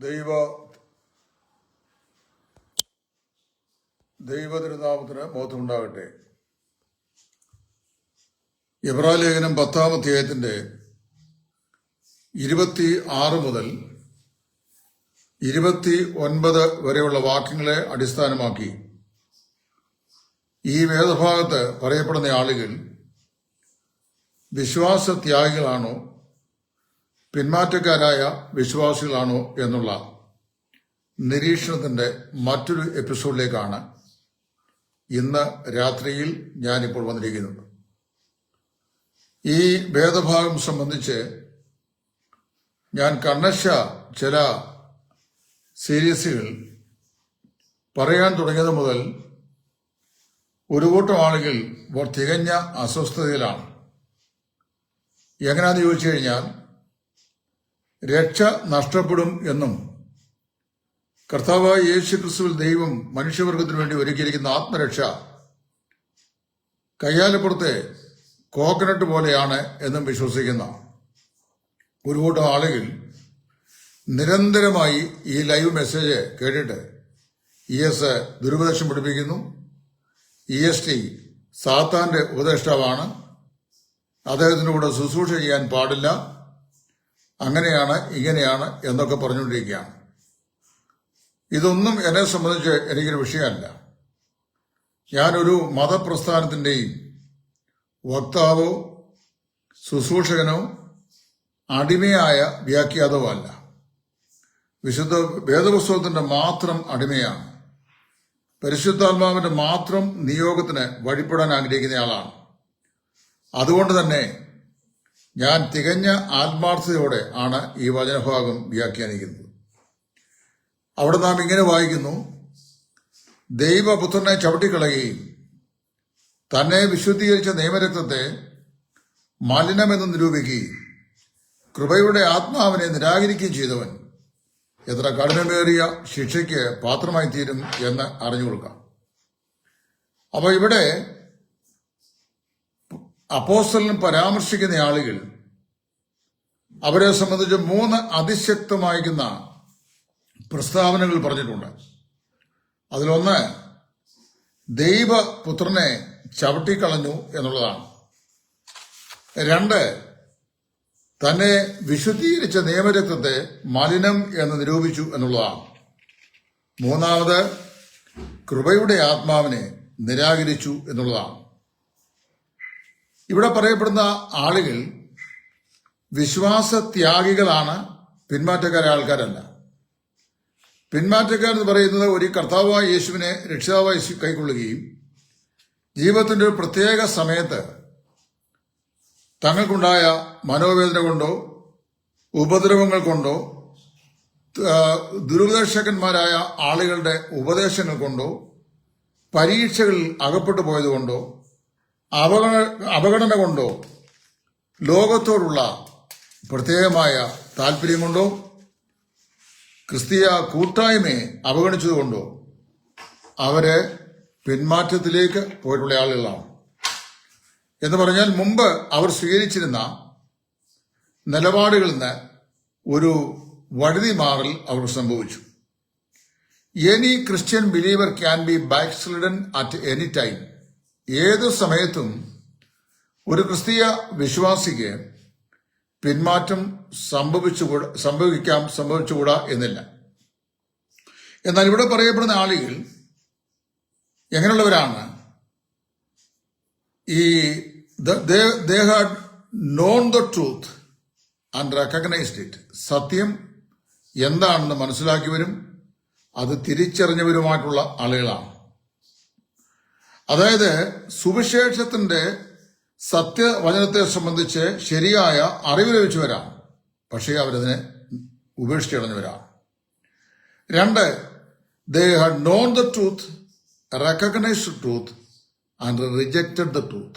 ദൈവ തിരുനാമത്തിന് മഹത്വമുണ്ടാകട്ടെ. എബ്രായലേഖനം 10-ാം അധ്യായത്തിന്റെ 26 മുതൽ 29 വരെയുള്ള വാക്യങ്ങളെ അടിസ്ഥാനമാക്കി ഈ വേദഭാഗത്ത് പറയപ്പെടുന്ന ആളുകൾ വിശ്വാസത്യാഗികളാണോ പിന്മാറ്റക്കാരായ വിശ്വാസികളാണോ എന്നുള്ള നിരീക്ഷണത്തിന്റെ മറ്റൊരു എപ്പിസോഡിലേക്കാണ് ഇന്ന് രാത്രിയിൽ ഞാനിപ്പോൾ വന്നിരിക്കുന്നത്. ഈ വേദഭാഗം സംബന്ധിച്ച് ഞാൻ കണ്ണശ ചില സീരീസുകൾ പറയാൻ തുടങ്ങിയത് മുതൽ ഒരു കൂട്ടം ആളുകൾ തികഞ്ഞ അസ്വസ്ഥതയിലാണ്. എങ്ങനെയാണെന്ന് ചോദിച്ചു കഴിഞ്ഞാൽ, രക്ഷ നഷ്ടപ്പെടും എന്നും കർത്താവായ യേശു ക്രിസ്തുവിൽ ദൈവം മനുഷ്യവർഗത്തിനു വേണ്ടി ഒരുക്കിയിരിക്കുന്ന ആത്മരക്ഷ കയ്യാലപ്പുറത്തെ കോക്കനട്ട് പോലെയാണ് എന്നും വിശ്വസിക്കുന്ന ഒരു കൂട്ടം ആളുകൾ നിരന്തരമായി ഈ ലൈവ് മെസ്സേജ് കേട്ടിട്ട് ES ദുരുപദേശം പഠിപ്പിക്കുന്നു. EST സാത്താന്റെ ഉപദേഷ്ടാവാണ്, അദ്ദേഹത്തിൻ്റെ കൂടെ ശുശ്രൂഷ ചെയ്യാൻ പാടില്ല, അങ്ങനെയാണ് ഇങ്ങനെയാണ് എന്നൊക്കെ പറഞ്ഞുകൊണ്ടിരിക്കുകയാണ്. ഇതൊന്നും എന്നെ സംബന്ധിച്ച് എനിക്കൊരു വിഷയമല്ല. ഞാനൊരു മതപ്രസ്ഥാനത്തിൻ്റെയും വക്താവോ ശുശ്രൂഷകനോ അടിമയായ വ്യാഖ്യാതവോ അല്ല. വിശുദ്ധ വേദപുസ്തകത്തിന്റെ മാത്രം അടിമയാണ്. പരിശുദ്ധാത്മാവിന്റെ മാത്രം നിയോഗത്തിന് വഴിപ്പെടാൻ ആഗ്രഹിക്കുന്നയാളാണ്. അതുകൊണ്ട് തന്നെ ഞാൻ തികഞ്ഞ ആത്മാർത്ഥതയോടെ ആണ് ഈ വചനഭാഗം വ്യാഖ്യാനിക്കുന്നത്. അവിടെ നാം ഇങ്ങനെ വായിക്കുന്നു: ദൈവപുത്രനെ ചവിട്ടിക്കളയുകയും തന്നെ വിശുദ്ധീകരിച്ച നിയമരക്തത്തെ മലിനമെന്ന് നിരൂപിക്കുകയും കൃപയുടെ ആത്മാവിനെ നിരാകരിക്കുകയും ചെയ്തവൻ എത്ര കഠിനമേറിയ ശിക്ഷയ്ക്ക് പാത്രമായി തീരും എന്ന് അറിഞ്ഞു കൊടുക്കാം. അപ്പൊ ഇവിടെ അപ്പോസ്തലൻ പരാമർശിക്കുന്ന ആളുകൾ അവരെ സംബന്ധിച്ച് 3 അതിശക്തമായിരിക്കുന്ന പ്രസ്താവനകൾ പറഞ്ഞിട്ടുണ്ട്. അതിലൊന്ന് ദൈവപുത്രനെ ചവിട്ടിക്കളഞ്ഞു എന്നുള്ളതാണ്. 2 തന്നെ വിശുദ്ധീകരിച്ച നിയമരക്തത്തെ മലിനം എന്ന് നിരൂപിച്ചു എന്നുള്ളതാണ്. 3 കൃപയുടെ ആത്മാവിനെ നിരാകരിച്ചു എന്നുള്ളതാണ്. ഇവിടെ പറയപ്പെടുന്ന ആളുകൾ വിശ്വാസത്യാഗികളാണ്, പിന്മാറ്റക്കാരായ ആൾക്കാരല്ല. പിന്മാറ്റക്കാരെന്ന് പറയുന്നത് ഒരു കർത്താവായ യേശുവിനെ രക്ഷിതാവായി കൈക്കൊള്ളുകയും ജീവിതത്തിന്റെ ഒരു പ്രത്യേക സമയത്ത് തങ്ങൾക്കുണ്ടായ മനോവേദന കൊണ്ടോ ഉപദ്രവങ്ങൾ കൊണ്ടോ ദുരുപദേശകന്മാരായ ആളുകളുടെ ഉപദേശങ്ങൾ കൊണ്ടോ പരീക്ഷകളിൽ അകപ്പെട്ടു പോയതുകൊണ്ടോ അപകടന കൊണ്ടോ ലോകത്തോടുള്ള പ്രത്യേകമായ താല്പര്യം കൊണ്ടോ ക്രിസ്തീയ കൂട്ടായ്മയെ അവഗണിച്ചതുകൊണ്ടോ അവരെ പിന്മാറ്റത്തിലേക്ക് പോയിട്ടുള്ള ആളുകളാണ്. എന്ന് പറഞ്ഞാൽ മുമ്പ് അവർ സ്വീകരിച്ചിരുന്ന നിലപാടുകളിൽ നിന്ന് ഒരു വഴുതി മാറൽ അവർ സംഭവിച്ചു. Any Christian believer can be backslidden at any time. ഏതു സമയത്തും ഒരു വിശ്വാസിക്ക് പിന്മാറ്റം സംഭവിച്ചുകൂടാ എന്നില്ല. എന്നാൽ ഇവിടെ പറയപ്പെടുന്ന ആളുകൾ എങ്ങനെയുള്ളവരാണ്? they had known the truth and recognized it. സത്യം എന്താണെന്ന് മനസ്സിലാക്കിയവരും അത് തിരിച്ചറിഞ്ഞവരുമായിട്ടുള്ള ആളുകളാണ്. അതായത് സുവിശേഷത്തിന്റെ സത്യവചനത്തെ സംബന്ധിച്ച് ശരിയായ അറിവ് ലഭിച്ചവരാണ്, പക്ഷേ അവരതിനെ ഉപേക്ഷിച്ചടഞ്ഞവരാണ്. 2 they had known the truth, recognized the truth and rejected the truth.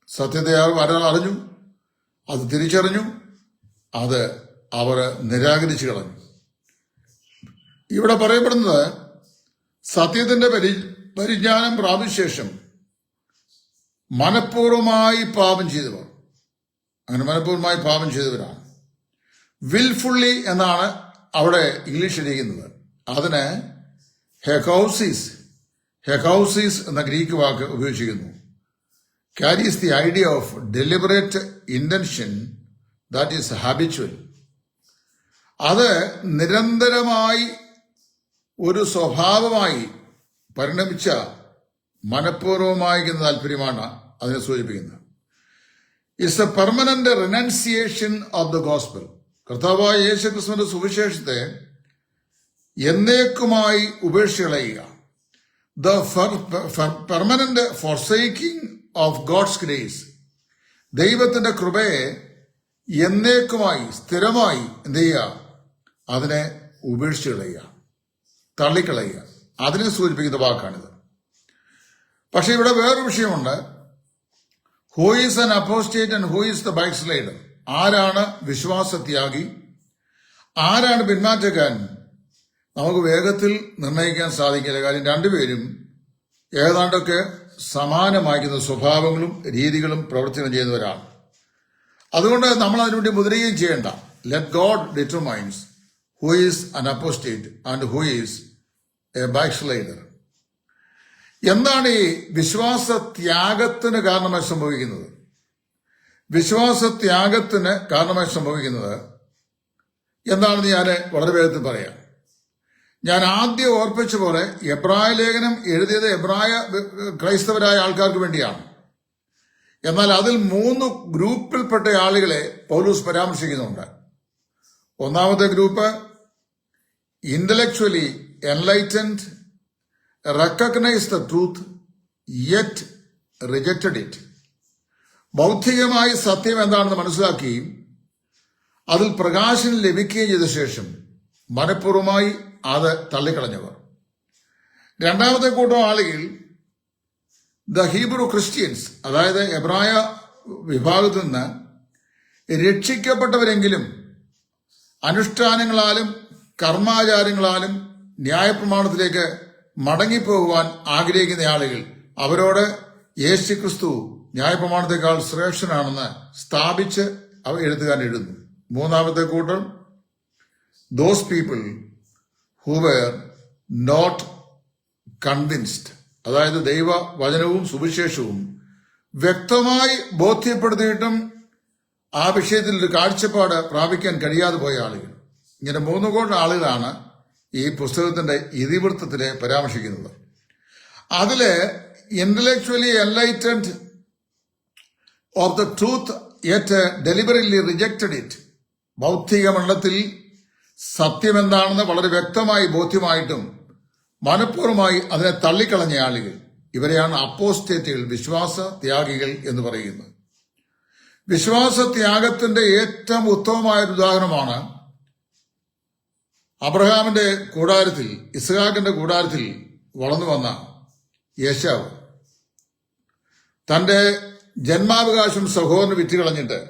സത്യത്തെ അറിഞ്ഞു, അത് തിരിച്ചറിഞ്ഞു, അത് അവർ നിരാകരിച്ചു കളഞ്ഞു. ഇവിടെ പറയപ്പെടുന്നത് സത്യത്തിന്റെ പരിജ്ഞാനം പ്രാപിച്ച ശേഷം മനഃപൂർവമായി പാപം ചെയ്തവർ, അങ്ങനെ മനഃപൂർവമായി പാപം ചെയ്തവരാണ്. വിൽഫുള്ളി എന്നാണ് അവിടെ ഇംഗ്ലീഷ് ഇരിക്കുന്നത്. അതിന് ഹെക്കൗസിസ് എന്ന ഗ്രീക്ക് വാക്ക് ഉപയോഗിച്ചിരിക്കുന്നു. carries the idea of deliberate intention that is habitual. അത് നിരന്തരമായി ഒരു സ്വഭാവമായി പരിണമിച്ച മനഃപൂർവമായിരിക്കുന്ന താല്പര്യമാണ് അതിനെ സൂചിപ്പിക്കുന്നത്. It's a permanent renunciation of the gospel. കർത്താവായ യേശുക്രിസ്തുവിന്റെ സുവിശേഷത്തെ എന്നേക്കുമായി ഉപേക്ഷികളയുക. The permanent forsaking of God's grace. ദൈവത്തിന്റെ കൃപയെ എന്നേക്കുമായി സ്ഥിരമായി എന്ത് ചെയ്യുക? അതിനെ ഉപേക്ഷിച്ച് കളയുക, തള്ളിക്കളയുക. അതിനെ സൂചിപ്പിക്കുന്ന വാക്കാണിത്. പക്ഷെ ഇവിടെ വേറൊരു വിഷയമുണ്ട്. Who is an apostate and who is the backslider? ആരാണ് വിശ്വാസത്യാഗി, ആരാണ് പിന്മാറ്റക്കാരൻ? നമുക്ക് വേഗത്തിൽ നിർണ്ണയിക്കാൻ സാധിക്കില്ല. കാര്യം രണ്ടുപേരും ഏതാണ്ടൊക്കെ സമാനമായിരിക്കുന്ന സ്വഭാവങ്ങളും രീതികളും പ്രവർത്തനം ചെയ്യുന്നവരാണ്. അതുകൊണ്ട് നമ്മൾ അതിനുവേണ്ടി മുദ്രയും ചെയ്യേണ്ട. Let God determines who is an apostate and who is a backslider. എന്താണ് ഈ വിശ്വാസത്യാഗത്തിന് കാരണമായി സംഭവിക്കുന്നത്? വിശ്വാസത്യാഗത്തിന് കാരണമായി സംഭവിക്കുന്നത് എന്താണെന്ന് ഞാൻ വളരെ വേഗത്തിൽ പറയാം. ഞാൻ ആദ്യം ഓർപ്പിച്ച പോലെ എബ്രായ ലേഖനം എഴുതിയത് എബ്രായ ക്രൈസ്തവരായ ആൾക്കാർക്ക് വേണ്ടിയാണ്. എന്നാൽ അതിൽ 3 ഗ്രൂപ്പിൽപ്പെട്ട ആളുകളെ പൗലോസ് പരാമർശിക്കുന്നുണ്ട്. ഒന്നാമത്തെ group intellectually enlightened, recognise the truth yet rejected it. ബൗദ്ധികമായി സത്യം എന്താണെന്ന് മനസ്സിലാക്കുകയും അതിൽ പ്രകാശനം ലഭിക്കുകയും ചെയ്ത ശേഷം മനഃപൂർവ്വമായി അത് തള്ളിക്കളഞ്ഞവർ. രണ്ടാമത്തെ കൂട്ടം ആളുകൾ ദ ഹീബ്രു ക്രിസ്ത്യൻസ്, അതായത് എബ്രായ വിഭാഗത്തിൽ നിന്ന് രക്ഷിക്കപ്പെട്ടവരെങ്കിലും അനുഷ്ഠാനങ്ങളാലും കർമാചാരങ്ങളാലും ന്യായപ്രമാണത്തിലേക്ക് മടങ്ങിപ്പോകുവാൻ ആഗ്രഹിക്കുന്ന ആളുകൾ. അവരോട് യേശുക്രിസ്തു ന്യായപ്രമാണത്തെക്കാൾ ശ്രേഷ്ഠനാണെന്ന് സ്ഥാപിച്ച് എഴുത്തുകാരൻ എഴുതുന്നു. മൂന്നാമത്തെ കൂട്ടം those people who were not convinced, അതായത് ദൈവ വചനവും സുവിശേഷവും വ്യക്തമായി ബോധ്യപ്പെടുത്തിയിട്ടും ആ വിഷയത്തിൽ ഒരു കാഴ്ചപ്പാട് പ്രാപിക്കാൻ കഴിയാതെ പോയ ആളുകൾ. ഇങ്ങനെ 3 കൂട്ടം ആളുകളാണ് ഈ പുസ്തകത്തിന്റെ ഇതിവൃത്തത്തിലെ പരാമർശിക്കുന്നത്. അതില് intellectually enlightened of the truth yet deliberately rejected it. ബൗദ്ധിക മണ്ഡലത്തിൽ സത്യം എന്താണെന്ന് വളരെ വ്യക്തമായി ബോധ്യമായിട്ടും മനഃപൂർവ്വമായി അതിനെ തള്ളിക്കളഞ്ഞ ആളുകൾ, ഇവരെയാണ് അപ്പോസ്റ്റേറ്റുകൾ, വിശ്വാസ ത്യാഗികൾ എന്ന് പറയുന്നത്. വിശ്വാസത്യാഗത്തിന്റെ ഏറ്റവും ഉത്തമമായ ഒരു ഉദാഹരണമാണ് അബ്രഹാമിന്റെ കൂടാരത്തിൽ, ഇസ്ഹാക്കിന്റെ കൂടാരത്തിൽ വളർന്നു വന്ന യേശാവ്. തന്റെ ജന്മാവകാശം സഹോദരന് വിറ്റുകളഞ്ഞിട്ട്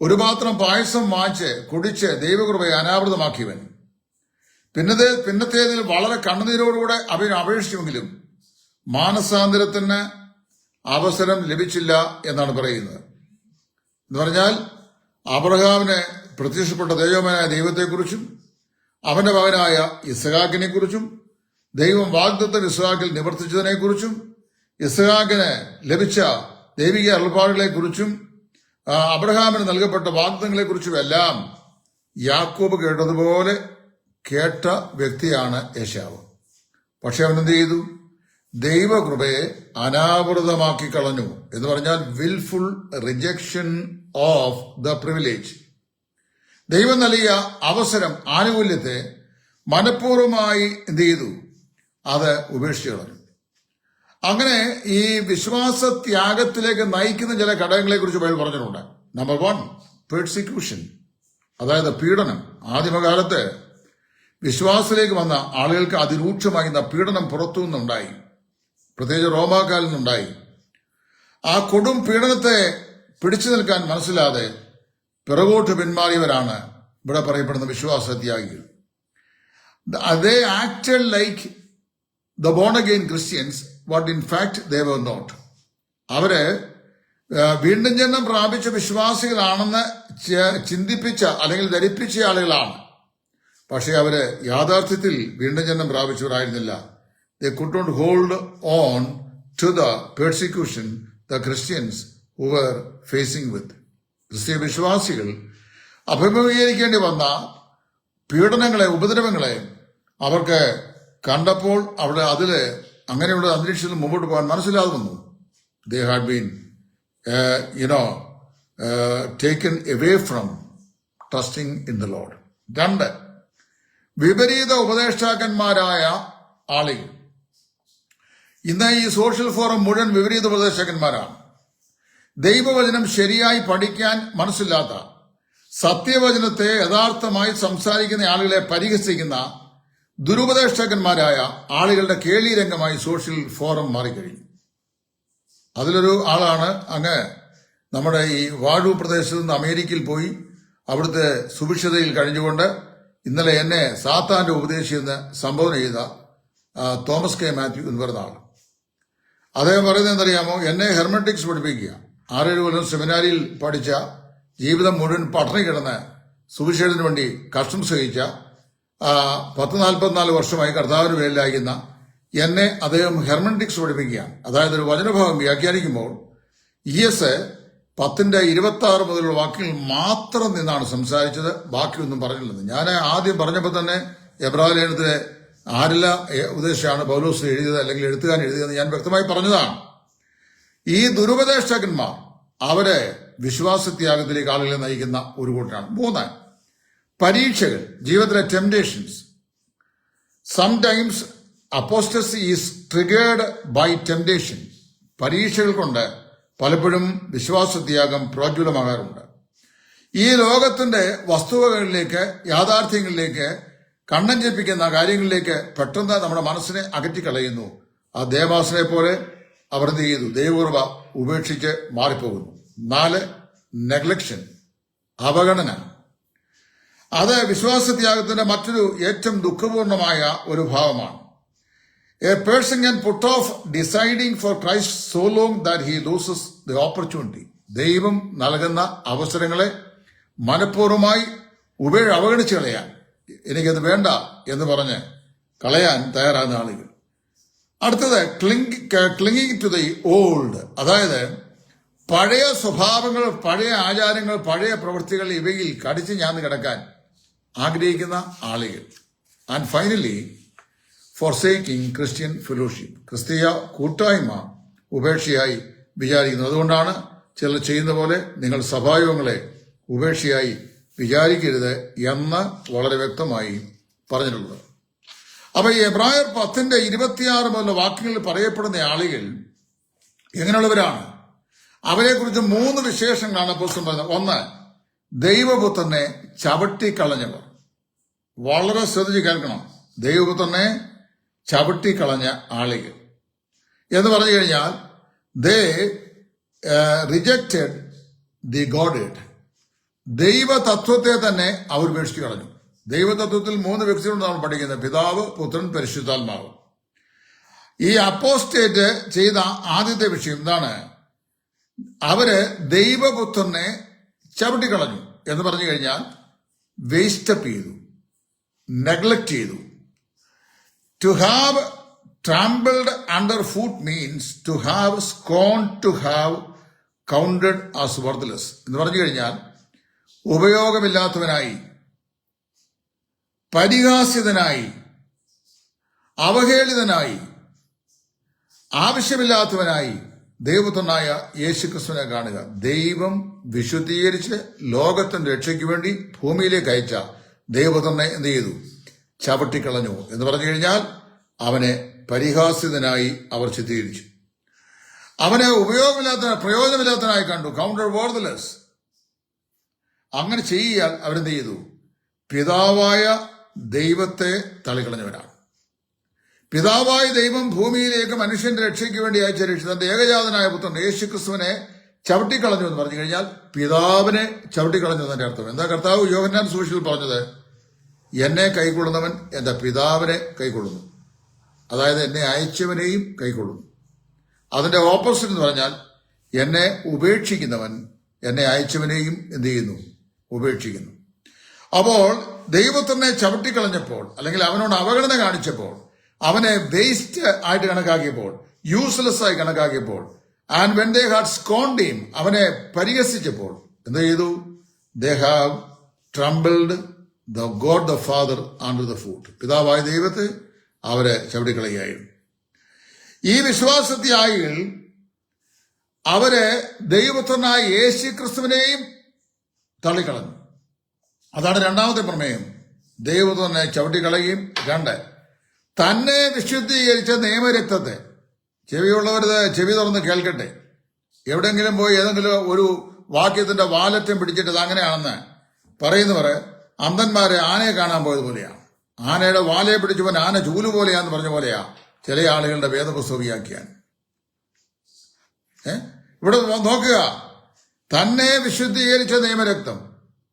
ഒരു പാത്രം പായസം വാങ്ങിച്ച് കുടിച്ച് ദൈവകൃപയെ അനാവൃതമാക്കിയവൻ. പിന്നത്തേതിൽ വളരെ കണ്ണുനീരോടുകൂടെ അവൻ അപേക്ഷിച്ചുവെങ്കിലും മാനസാന്തരത്തിന് അവസരം ലഭിച്ചില്ല എന്നാണ് പറയുന്നത്. എന്ന് പറഞ്ഞാൽ അബ്രഹാമിന് പ്രത്യക്ഷപ്പെട്ട ദൈവമായ ദൈവത്തെക്കുറിച്ചും അവന്റെ മകനായ ഇസ്ഹാക്കിനെ കുറിച്ചും ദൈവം വാഗ്ദത്തം ഇസ്ഹാക്കിൽ നിവർത്തിച്ചതിനെക്കുറിച്ചും ഇസ്ഹാക്കിന് ലഭിച്ച ദൈവിക അരുളപ്പാടുകളെക്കുറിച്ചും അബ്രഹാമിന് നൽകപ്പെട്ട വാഗ്ദത്തങ്ങളെക്കുറിച്ചും എല്ലാം യാക്കോബ് കേട്ടതുപോലെ കേട്ട വ്യക്തിയാണ് യേശാവ്. പക്ഷെ അവൻ എന്ത് ചെയ്തു? ദൈവകൃപയെ അനാവൃതമാക്കി കളഞ്ഞു. എന്ന് പറഞ്ഞാൽ wilful rejection of the privilege. ദൈവം നൽകിയ അവസരം, ആനുകൂല്യത്തെ മനഃപൂർവ്വമായി എന്ത് ചെയ്തു? അത് ഉപേക്ഷിച്ചു കളഞ്ഞു. അങ്ങനെ ഈ വിശ്വാസത്യാഗത്തിലേക്ക് നയിക്കുന്ന ചില ഘടകങ്ങളെ കുറിച്ച് ബൈബിൾ പറഞ്ഞിട്ടുണ്ട്. നമ്പർ 1, പെർസിക്യൂഷൻ, അതായത് പീഡനം. ആദിമകാലത്ത് വിശ്വാസത്തിലേക്ക് വന്ന ആളുകൾക്ക് അതിരൂക്ഷമാകുന്ന പീഡനം പുറത്തുനിന്നുണ്ടായി, പ്രത്യേകിച്ച് റോമാക്കാരിൽ നിന്നുണ്ടായി. ആ കൊടും പീഡനത്തെ പിടിച്ചു നിൽക്കാൻ മനസ്സിലാതെ പിറകോട്ട് പിന്മാറിയവരാണ് ഇവിടെ പറയപ്പെടുന്ന വിശ്വാസത്യാഗികൾ. They acted like the born again Christians, what in fact they were not. അവര് വീണ്ടും ജന്മം പ്രാപിച്ച വിശ്വാസികളാണെന്ന് ചിന്തിപ്പിച്ച അല്ലെങ്കിൽ ധരിപ്പിച്ച ആളുകളാണ്. പക്ഷെ അവര് യാഥാർത്ഥ്യത്തിൽ വീണ്ടും ജന്മം പ്രാപിച്ചവരായിരുന്നില്ല. They could not hold on to the persecution the Christians who were facing with. ക്രിസ്തീയ വിശ്വാസികൾ അഭിമുഖീകരിക്കേണ്ടി വന്ന പീഡനങ്ങളെ, ഉപദ്രവങ്ങളെ അവർക്ക് കണ്ടപ്പോൾ അവിടെ അതില് അങ്ങനെയുള്ള അന്തരീക്ഷത്തിൽ മുമ്പോട്ട് പോകാൻ മനസ്സിലാതെ വന്നു. They had been taken away from trusting in the Lord. 2, വിപരീത ഉപദേഷ്ടാക്കന്മാരായ ആളുകൾ. ഇന്ന് ഈ സോഷ്യൽ ഫോറം മുഴുവൻ വിപരീത ഉപദേഷ്ടാക്കന്മാരാണ്. ദൈവവചനം ശരിയായി പഠിക്കാൻ മനസ്സില്ലാത്ത, സത്യവചനത്തെ യഥാർത്ഥമായി സംസാരിക്കുന്ന ആളുകളെ പരിഹസിക്കുന്ന ദുരുപദേഷ്ടാക്കന്മാരായ ആളുകളുടെ കേളിരംഗമായി സോഷ്യൽ ഫോറം മാറിക്കഴിഞ്ഞു. അതിലൊരു ആളാണ് അങ്ങ് നമ്മുടെ ഈ വാഴൂർ പ്രദേശത്ത് നിന്ന് അമേരിക്കയിൽ പോയി അവിടുത്തെ സുഭിക്ഷതയിൽ കഴിഞ്ഞുകൊണ്ട് ഇന്നലെ എന്നെ സാത്താന്റെ ഉപദേശിയെന്ന് സംബോധന ചെയ്ത തോമസ് കെ മാത്യു എന്ന് പറയുന്ന ആൾ. അദ്ദേഹം പറയുന്നത് എന്തറിയാമോ? എന്നെ ഹെർമറ്റിക്സ് പഠിപ്പിക്കുക. 6-7 കൊല്ലം സെമിനാരിയിൽ പഠിച്ച, ജീവിതം മുഴുവൻ പട്ടിണി കിടന്ന് സുവിശേഷത്തിന് വേണ്ടി കഷ്ടം സഹിച്ച 10-44 വർഷമായി കർത്താവിന് വേലായിരിക്കുന്ന എന്നെ അദ്ദേഹം ഹെർമറ്റിക്സ് പഠിപ്പിക്കുകയാണ്. അതായത് ഒരു വചനഭാഗം വ്യാഖ്യാനിക്കുമ്പോൾ ES 10:26 മുതലുള്ള വാക്കുകൾ മാത്രം നിന്നാണ് സംസാരിച്ചത്, ബാക്കിയൊന്നും പറഞ്ഞില്ലെന്ന്. ഞാൻ ആദ്യം പറഞ്ഞപ്പോൾ തന്നെ എബ്രായ ലേഖനത്തിലെ ആരെല്ലാം ഉപദേശമാണ് പൗലോസ് എഴുതിയത് അല്ലെങ്കിൽ എഴുത്തുകാരൻ എഴുതിയതെന്ന് ഞാൻ വ്യക്തമായി പറഞ്ഞതാണ്. ഈ ദുരുപദേഷ്ടാക്കന്മാർ അവരെ വിശ്വാസത്യാഗത്തിലേക്ക് ആളുകളെ നയിക്കുന്ന ഒരു കൂട്ടരാണ്. 3, പരീക്ഷകൾ, ജീവിതത്തിലെ temptations. Sometimes apostasy is triggered by temptation. പരീക്ഷകൾ കൊണ്ട് പലപ്പോഴും വിശ്വാസത്യാഗം പ്രോജ്വലമാകാറുണ്ട്. ഈ ലോകത്തിന്റെ വസ്തുതകളിലേക്ക്, യാഥാർത്ഥ്യങ്ങളിലേക്ക്, കണ്ണഞ്ചേപ്പിക്കുന്ന കാര്യങ്ങളിലേക്ക് പെട്ടെന്ന് നമ്മുടെ മനസ്സിനെ അകറ്റിക്കളയുന്നു. ആ ദേവാസനെ പോലെ അവർ എന്ത് ചെയ്തു? ദൈവകൃപ ഉപേക്ഷിച്ച് മാറിപ്പോകുന്നു. 4, നെഗ്ലക്ഷൻ, അവഗണന. അത് വിശ്വാസത്യാഗത്തിന്റെ മറ്റൊരു ഏറ്റവും ദുഃഖപൂർണമായ ഒരു ഭാവമാണ്. A person can put off deciding for Christ so long that he loses the opportunity. ദൈവം നൽകുന്ന അവസരങ്ങളെ മനഃപൂർവ്വമായി അവഗണിച്ച് കളയാൻ, എനിക്കത് വേണ്ട എന്ന് പറഞ്ഞ് കളയാൻ തയ്യാറാകുന്ന ആളുകൾ. അടുത്തത് ക്ലിങ്ങിങ് ടു ദി ഓൾഡ്. അതായത് പഴയ സ്വഭാവങ്ങൾ, പഴയ ആചാരങ്ങൾ, പഴയ പ്രവൃത്തികൾ ഇവയിൽ കടിച്ച് ഞാന്ന് കിടക്കാൻ ആഗ്രഹിക്കുന്ന ആളുകൾ. And finally forsaking Christian fellowship. ക്രിസ്തീയ കൂട്ടായ്മ ഉപേക്ഷയായി വിചാരിക്കുന്നു. അതുകൊണ്ടാണ് ചിലർ ചെയ്യുന്ന പോലെ നിങ്ങൾ സഭായോഗങ്ങളെ ഉപേക്ഷയായി വിചാരിക്കരുത് എന്ന് വളരെ വ്യക്തമായി പറഞ്ഞിട്ടുള്ളത്. അപ്പൊ ഈ എബ്രായർ 10:26 മുതലുള്ള വാക്യങ്ങളിൽ പറയപ്പെടുന്ന ആളുകൾ എങ്ങനെയുള്ളവരാണ്? അവരെക്കുറിച്ച് 3 വിശേഷങ്ങളാണ് പുസ്തകം പറയുന്നത്. 1, ദൈവപുത്രനെ ചവിട്ടിക്കളഞ്ഞവർ. വളരെ ശ്രദ്ധിച്ച് കേൾക്കണം. ദൈവപുത്രനെ ചവിട്ടിക്കളഞ്ഞ ആളുകൾ എന്ന് പറഞ്ഞു കഴിഞ്ഞാൽ ദേ റിജക്റ്റഡ് ദി ഗോഡ്ഹെഡ്. ദൈവതത്വത്തെ തന്നെ അവർ ഉപേക്ഷിച്ച് കളഞ്ഞു. ദൈവതത്വത്തിൽ 3 വ്യക്തികളുണ്ട് നമ്മൾ പഠിക്കുന്നത്: പിതാവ്, പുത്രൻ, പരിശുദ്ധാത്മാവ്. ഈ അപ്പോസ്റ്റേറ്റ് ചെയ്ത ആദ്യത്തെ വിഷയം എന്താണ്? അവര് ദൈവപുത്രനെ ചവിട്ടിക്കളഞ്ഞു എന്ന് പറഞ്ഞു കഴിഞ്ഞാൽ വേസ്റ്റപ്പ് ചെയ്തു, നെഗ്ലക്ട് ചെയ്തു. To have trampled underfoot means to have scorned, to have counted as worthless. എന്ന് പറഞ്ഞു കഴിഞ്ഞാൽ ഉപയോഗമില്ലാത്തവനായി, പരിഹാസ്യതനായി, അവഹേളിതനായി, ആവശ്യമില്ലാത്തവനായി ദൈവപുത്രനായ യേശുക്രിസ്തുവിനെ കാണുക. ദൈവം വിശുദ്ധീകരിച്ച് ലോകത്തിന്റെ രക്ഷയ്ക്ക് വേണ്ടി ഭൂമിയിലേക്ക് അയച്ച ദൈവപുത്രനെ എന്ത് ചെയ്തു? ചവിട്ടിക്കളഞ്ഞു എന്ന് പറഞ്ഞു കഴിഞ്ഞാൽ അവനെ പരിഹാസ്യതനായി അവർ ചിത്രീകരിച്ചു. അവനെ പ്രയോജനമില്ലാത്തവനായി കണ്ടു. Counter worthless. അങ്ങനെ ചെയ്യാൻ അവരെന്ത് ചെയ്തു? പിതാവായ ദൈവത്തെ തള്ളിക്കളഞ്ഞവരാണ്. പിതാവായ ദൈവം ഭൂമിയിലേക്ക് മനുഷ്യന്റെ രക്ഷയ്ക്ക് വേണ്ടി അയച്ച തന്റെ ഏകജാതനായ പുത്രൻ യേശുക്രിസ്തുവിനെ ചവിട്ടിക്കളഞ്ഞു എന്ന് പറഞ്ഞു കഴിഞ്ഞാൽ പിതാവിനെ ചവിട്ടിക്കളഞ്ഞു എന്നതിന്റെ അർത്ഥം എന്താ? കർത്താവ് യോഹന്നാൻ സുവിശേഷത്തിൽ പറഞ്ഞത്, എന്നെ കൈക്കൊള്ളുന്നവൻ എന്റെ പിതാവിനെ കൈക്കൊള്ളുന്നു. അതായത് എന്നെ അയച്ചവനെയും കൈക്കൊള്ളുന്നു. അതിന്റെ ഓപ്പോസിറ്റ് എന്ന് പറഞ്ഞാൽ എന്നെ ഉപേക്ഷിക്കുന്നവൻ എന്നെ അയച്ചവനെയും എന്ത് ചെയ്യുന്നു? ഉപേക്ഷിക്കുന്നു. അപ്പോൾ ദൈവത്തിനെ ചവിട്ടിക്കളഞ്ഞപ്പോൾ, അല്ലെങ്കിൽ അവനോട് അവഗണന കാണിച്ചപ്പോൾ, അവനെ വേസ്റ്റ് ആയിട്ട് കണക്കാക്കിയപ്പോൾ, യൂസ്ലെസ് ആയി കണക്കാക്കിയപ്പോൾ, and when they had scorned him, അവനെ പരിഹസിച്ചപ്പോൾ എന്ത് ചെയ്തു? They have trampled the God the Father under the foot. പിതാവായ ദൈവത്തെ അവരെ ചവിട്ടിക്കളയുകയായിരുന്നു. ഈ വിശ്വാസത്യാഗികൾ അവരെ ദൈവത്തിനായ യേശു ക്രിസ്തുവിനെയും തള്ളിക്കളഞ്ഞു. അതാണ് രണ്ടാമത്തെ പ്രമേയം. ദൈവത്തിനെ ചവിട്ടിക്കളയുകയും. 2, തന്നെ വിശുദ്ധീകരിച്ച നിയമരക്തത്തെ. ചെവിയുള്ളവരത് ചെവി തുറന്ന് കേൾക്കട്ടെ. എവിടെയെങ്കിലും പോയി ഏതെങ്കിലും ഒരു വാക്യത്തിന്റെ വാലറ്റം പിടിച്ചിട്ട് ഇത് അങ്ങനെയാണെന്ന് പറയുന്നവർ അന്ധന്മാരെ ആനയെ കാണാൻ പോയതുപോലെയാണ്. ആനയുടെ വാലയെ പിടിച്ചവൻ ആന ചൂല് പോലെയാന്ന് പറഞ്ഞ പോലെയാ ചില ആളുകളുടെ വേദപുസ്തകയാക്കിയാൻ. ഇവിടെ നോക്കുക, തന്നെ വിശുദ്ധീകരിച്ച നിയമരക്തം.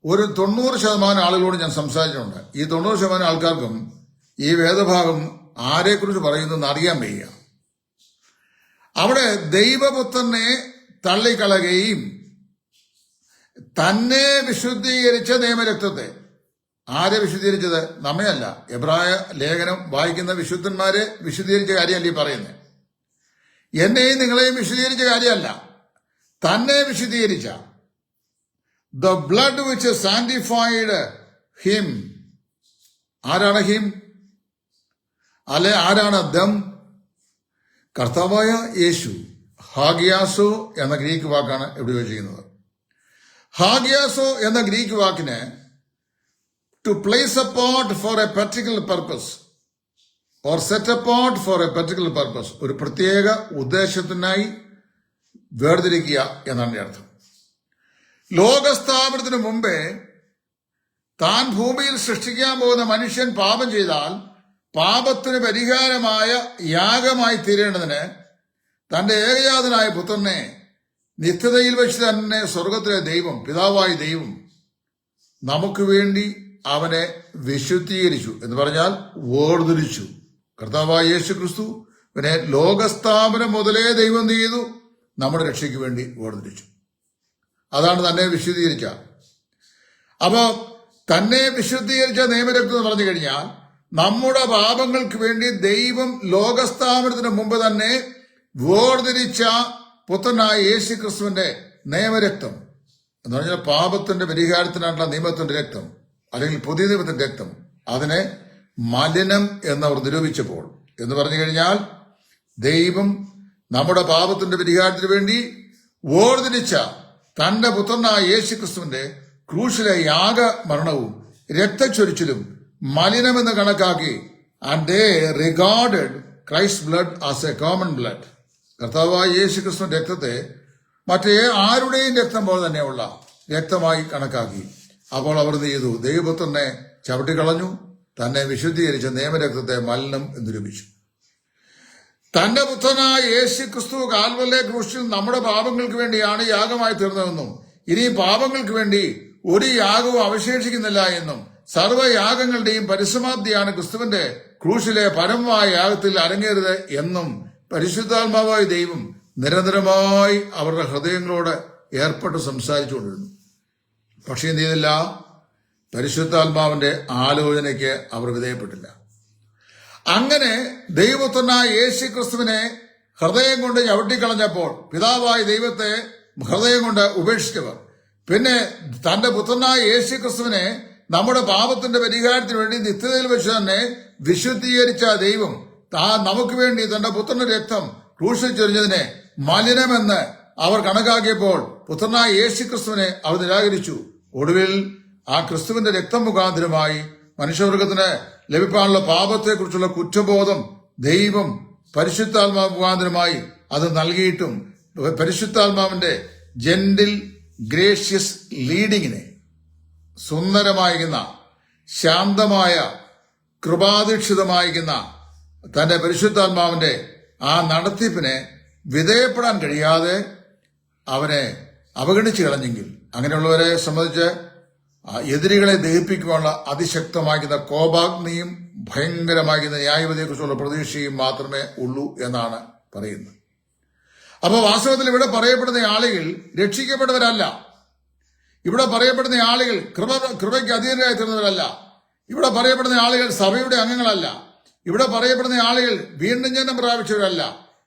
ഒരു 90% ആളുകളോട് ഞാൻ സംസാരിച്ചിട്ടുണ്ട്. ഈ 90% ആൾക്കാർക്കും ഈ വേദഭാഗം ആരെക്കുറിച്ച് പറയുന്നെന്ന് അറിയാൻ വയ്യ. അവിടെ ദൈവപുത്രനെ തള്ളിക്കളയുകയും തന്നെ വിശുദ്ധീകരിച്ച നിയമരക്തത്തെ. ആരെ വിശുദ്ധീകരിച്ചത്? നമ്മയല്ല. എബ്രായ ലേഖനം വായിക്കുന്ന വിശുദ്ധന്മാരെ വിശുദ്ധീകരിച്ച കാര്യമല്ല ഈ പറയുന്നത്. എന്നെയും നിങ്ങളെയും വിശുദ്ധീകരിച്ച കാര്യമല്ല, തന്നെ വിശുദ്ധീകരിച്ച. The blood which sanctified him. ആരാണ് ഹിം? അല്ലെ ആരാണ് ദം? കർത്താവായ യേശു. ഹാഗിയാസോ എന്ന ഗ്രീക്ക് വാക്കാണ് ഇവിടെ ഉപയോഗിച്ചിരിക്കുന്നത്. ഹാഗിയാസോ എന്ന ഗ്രീക്ക് വാക്കിന് to place apart for a particular purpose or set apart for a particular purpose. ഒരു പ്രത്യേക ഉദ്ദേശത്തിനായി വേർതിരിക്കുക എന്നാണ് അർത്ഥം. ലോകസ്ഥാപനത്തിന് മുമ്പേ താൻ ഭൂമിയിൽ സൃഷ്ടിക്കാൻ പോകുന്ന മനുഷ്യൻ പാപം ചെയ്താൽ പാപത്തിന് പരിഹാരമായ യാഗമായി തീരേണ്ടതിന് തന്റെ ഏകജാതനായ പുത്രനെ നിത്യതയിൽ വെച്ച് തന്നെ സ്വർഗത്തിലെ ദൈവം, പിതാവായ ദൈവം നമുക്ക് വേണ്ടി അവനെ വിശുദ്ധീകരിച്ചു എന്ന് പറഞ്ഞാൽ വേർതിരിച്ചു. കർത്താവായ യേശു ക്രിസ്തു പിന്നെ ലോകസ്ഥാപനം മുതലേ ദൈവം ചെയ്തു നമ്മുടെ രക്ഷയ്ക്ക് വേണ്ടി വേർതിരിച്ചു. അതാണ് തന്നെ വിശുദ്ധീകരിച്ച. അപ്പോ തന്നെ വിശുദ്ധീകരിച്ച നിയമരക്തം എന്ന് പറഞ്ഞു കഴിഞ്ഞാൽ നമ്മുടെ പാപങ്ങൾക്ക് വേണ്ടി ദൈവം ലോകസ്ഥാപനത്തിന് മുമ്പ് തന്നെ വേർതിരിച്ച പുത്രനായ യേശു ക്രിസ്തുവിന്റെ നിയമരക്തം എന്ന് പറഞ്ഞാൽ പാപത്തിന്റെ പരിഹാരത്തിനായിട്ടുള്ള നിയമത്തിന്റെ രക്തം, അല്ലെങ്കിൽ പുതിയ നിയമത്തിന്റെ രക്തം. അതിനെ മലിനം എന്നവർ നിരൂപിച്ചപ്പോൾ എന്ന് പറഞ്ഞു കഴിഞ്ഞാൽ ദൈവം നമ്മുടെ പാപത്തിന്റെ പരിഹാരത്തിന് വേണ്ടി വേർതിരിച്ച തന്റെ പുത്രനായ യേശു ക്രിസ്തുവിന്റെ ക്രൂശിലെ യാഗ മരണവും രക്തച്ചൊരിച്ചിലും മലിനമെന്ന് കണക്കാക്കി. And they regarded Christ blood as A common blood. കർത്താവായ യേശു ക്രിസ്തുവിന്റെ രക്തത്തെ മറ്റേ ആരുടെയും രക്തം പോലെ തന്നെയുള്ള രക്തമായി കണക്കാക്കി. അപ്പോൾ അവർ ചെയ്തു? ദൈവപുത്രനെ ചവിട്ടിക്കളഞ്ഞു, തന്നെ വിശുദ്ധീകരിച്ച നിയമരക്തത്തെ മലിനം എന്ന് നിരൂപിച്ചു. തന്റെ പുത്രനായ യേശു ക്രിസ്തു കാൽവരിലെ ക്രൂശിൽ നമ്മുടെ പാപങ്ങൾക്ക് വേണ്ടിയാണ് യാഗമായി തീർന്നതെന്നും ഇനി പാപങ്ങൾക്ക് വേണ്ടി ഒരു യാഗവും അവശേഷിക്കുന്നില്ല എന്നും സർവ്വയാഗങ്ങളുടെയും പരിസമാപ്തിയാണ് ക്രിസ്തുവിന്റെ ക്രൂശിലെ പരമമായ യാഗത്തിൽ അരങ്ങേറുന്നത് എന്നും പരിശുദ്ധാത്മാവായ ദൈവം നിരന്തരമായി അവരുടെ ഹൃദയങ്ങളോട് ഏർപ്പെട്ട് സംസാരിച്ചുകൊണ്ടിരുന്നു. പക്ഷേ എന്ത് ചെയ്തില്ല? പരിശുദ്ധാത്മാവിന്റെ ആലോചനയ്ക്ക് അവർ വിധേയപ്പെട്ടില്ല. അങ്ങനെ ദൈവപുത്രനായ യേശു ക്രിസ്തുവിനെ ഹൃദയം കൊണ്ട് ചവിട്ടിക്കളഞ്ഞപ്പോൾ പിതാവായ ദൈവത്തെ ഹൃദയം കൊണ്ട് ഉപേക്ഷിച്ചവർ പിന്നെ തന്റെ പുത്രനായ യേശു ക്രിസ്തുവിനെ നമ്മുടെ പാപത്തിന്റെ പരിഹാരത്തിന് വേണ്ടി നിത്യതയിൽ വെച്ച് തന്നെ വിശുദ്ധീകരിച്ച ദൈവം നമുക്ക് വേണ്ടി തന്റെ പുത്രന്റെ രക്തം ക്രൂശിൽ ചൊരിഞ്ഞതിനെ മലിനമെന്ന് അവർ കണക്കാക്കിയപ്പോൾ പുത്രനായ യേശു ക്രിസ്തുവിനെ അവർ നിരാകരിച്ചു. ഒടുവിൽ ആ ക്രിസ്തുവിന്റെ രക്തം മുഖാന്തരമായി മനുഷ്യവർഗത്തിന് ലഭിക്കാനുള്ള പാപത്തെക്കുറിച്ചുള്ള കുറ്റബോധം ദൈവം പരിശുദ്ധാത്മാവ് മുഖാന്തരമായി അത് നൽകിയിട്ടും പരിശുദ്ധാത്മാവിന്റെ ജെന്റിൽ ഗ്രേഷ്യസ് ലീഡിങ്ങിനെ, സുന്ദരമായിരിക്കുന്ന ശാന്തമായ കൃപാധിഷ്ഠിതമായിരിക്കുന്ന തന്റെ പരിശുദ്ധാത്മാവിന്റെ ആ നടത്തിപ്പിനെ വിധേയപ്പെടാൻ കഴിയാതെ അവനെ അവഗണിച്ചു കളഞ്ഞെങ്കിൽ അങ്ങനെയുള്ളവരെ സംബന്ധിച്ച് എതിരികളെ ദഹിപ്പിക്കുവാനുള്ള അതിശക്തമാക്കുന്ന കോപാഗ്നിയും ഭയങ്കരമാക്കുന്ന ന്യായവിധിയെക്കുറിച്ചുള്ള പ്രതീക്ഷയും മാത്രമേ ഉള്ളൂ എന്നാണ് പറയുന്നത്. അപ്പോൾ വാസ്തവത്തിൽ ഇവിടെ പറയപ്പെടുന്ന ആളുകൾ രക്ഷിക്കപ്പെട്ടവരല്ല. ഇവിടെ പറയപ്പെടുന്ന ആളുകൾ കൃപയ്ക്ക് അധീനരായി തീർന്നവരല്ല. ഇവിടെ പറയപ്പെടുന്ന ആളുകൾ സഭയുടെ അംഗങ്ങളല്ല. ഇവിടെ പറയപ്പെടുന്ന ആളുകൾ വീണ്ടും ജന്മം പ്രാപിച്ചവരല്ല.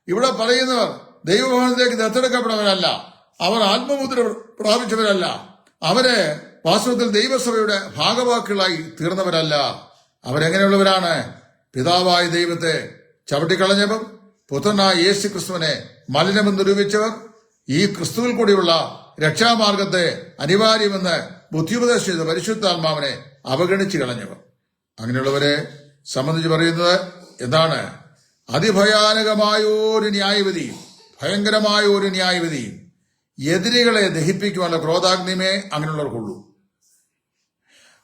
ഇവിടെ പറയുന്നവർ ദൈവഭവനത്തിലേക്ക് ദത്തെടുക്കപ്പെട്ടവരല്ല. അവർ ആത്മമുദ്ര പ്രാപിച്ചവരല്ല. അവര് വാസ്തവത്തിൽ ദൈവസഭയുടെ ഭാഗവാക്കുകളായി തീർന്നവരല്ല. അവരെങ്ങനെയുള്ളവരാണ്? പിതാവായ ദൈവത്തെ ചവിട്ടിക്കളഞ്ഞവർ, പുത്രനായ യേശു ക്രിസ്തുവിനെ മലിനമെന്ന് നിരൂപിച്ചവർ, ഈ ക്രിസ്തുവിൽ കൂടിയുള്ള രക്ഷാമാർഗത്തെ അനിവാര്യമെന്ന് ബുദ്ധിയുപദേശം ചെയ്ത പരിശുദ്ധാത്മാവിനെ അവഗണിച്ചു കളഞ്ഞവർ. അങ്ങനെയുള്ളവരെ സംബന്ധിച്ച് പറയുന്നത് എന്താണ്? അതിഭയാനകമായ ഒരു ന്യായവിധിയും ഭയങ്കരമായ ഒരു ന്യായവിധിയും എതിരികളെ ദഹിപ്പിക്കുവാനുള്ള ക്രോധാഗ്നിമേ അങ്ങനെയുള്ളവർക്കുള്ളൂ.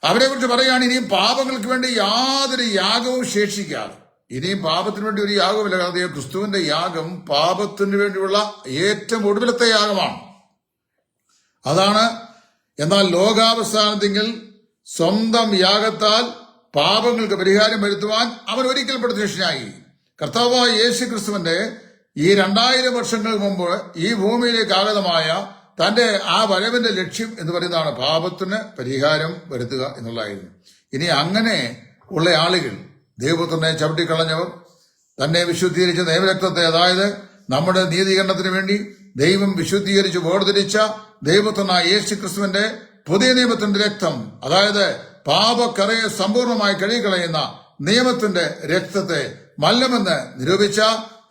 അവരെ കുറിച്ച് പറയുകയാണ്, ഇനിയും പാപങ്ങൾക്ക് വേണ്ടി യാതൊരു യാഗവും ശേഷിക്കാതെ. ഇനിയും പാപത്തിന് വേണ്ടി ഒരു യാഗമില്ല. കാരണം ക്രിസ്തുവിന്റെ യാഗം പാപത്തിന് വേണ്ടിയുള്ള ഏറ്റവും ഒടുവിലത്തെ യാഗമാണ്. അതാണ്. എന്നാൽ ലോകാവസാനത്തിങ്കിൽ സ്വന്തം യാഗത്താൽ പാപങ്ങൾക്ക് പരിഹാരം വരുത്തുവാൻ അവൻ ഒരിക്കൽ പ്രതിഷ്ഠനായി. കർത്താവായ യേശു ക്രിസ്തുവിന്റെ ഈ 2000 വർഷങ്ങൾക്ക് മുമ്പ് ഈ ഭൂമിയിലേക്ക് ആഗതമായ തന്റെ ആ വരവിന്റെ ലക്ഷ്യം എന്ന് പറയുന്നതാണ് പാപത്തിന് പരിഹാരം വരുത്തുക എന്നുള്ളതായിരുന്നു. ഇനി അങ്ങനെ ഉള്ള ആളുകൾ, ദൈവപുത്രനെ ചവിട്ടിക്കളഞ്ഞവർ, തന്നെ വിശുദ്ധീകരിച്ച ദൈവരക്തത്തെ, അതായത് നമ്മുടെ നീതീകരണത്തിന് വേണ്ടി ദൈവം വിശുദ്ധീകരിച്ച് വേർതിരിച്ച ദൈവപുത്രനായ യേശു ക്രിസ്തുവിന്റെ പുതിയ നിയമത്തിന്റെ രക്തം, അതായത് പാപക്കറയെ സമ്പൂർണമായി കഴുകിക്കളയുന്ന നിയമത്തിന്റെ രക്തത്തെ മല്ലമെന്ന് നിരൂപിച്ച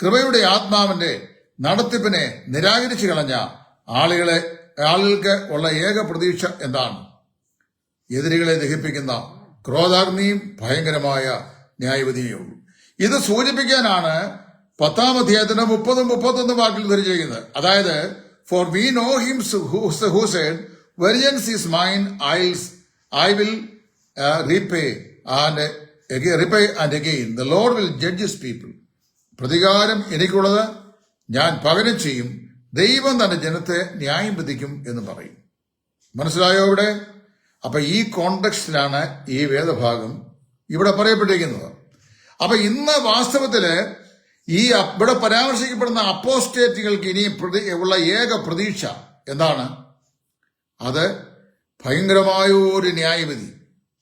കൃപയുടെ ആത്മാവിന്റെ നടത്തിപ്പിനെ നിരാകരിച്ചു കളഞ്ഞ ആളുകൾക്ക് ഉള്ള ഏക പ്രതീക്ഷ എന്താണ്? എതിരികളെ ദഹിപ്പിക്കുന്ന ക്രോധാഗ്നിയും ഭയങ്കരമായ ന്യായവിധിയുള്ളൂ. ഇത് സൂചിപ്പിക്കാനാണ് 10-ാം അധ്യായത്തിന്റെ 30-31 വാക്കിൽ ധരിച്ചിരിക്കുന്നത്. അതായത്, for we know him who said vengeance is mine, I will repay and again the Lord will judge his people. പ്രതികാരം എനിക്കുള്ളത്, ഞാൻ പകരം ചെയ്യും, ദൈവം തന്റെ ജനത്തെ ന്യായം വിധിക്കും എന്ന് പറയും. മനസ്സിലായോ ഇവിടെ? അപ്പൊ ഈ കോണ്ടെക്സ്റ്റിലാണ് ഈ വേദഭാഗം ഇവിടെ പറയപ്പെട്ടിരിക്കുന്നത്. അപ്പൊ ഇന്ന് വാസ്തവത്തില് ഈ ഇവിടെ പരാമർശിക്കപ്പെടുന്ന അപ്പോസ്റ്റേറ്റുകൾക്ക് ഇനി ഉള്ള ഏക പ്രതീക്ഷ എന്താണ്? അത് ഭയങ്കരമായ ഒരു ന്യായവിധി,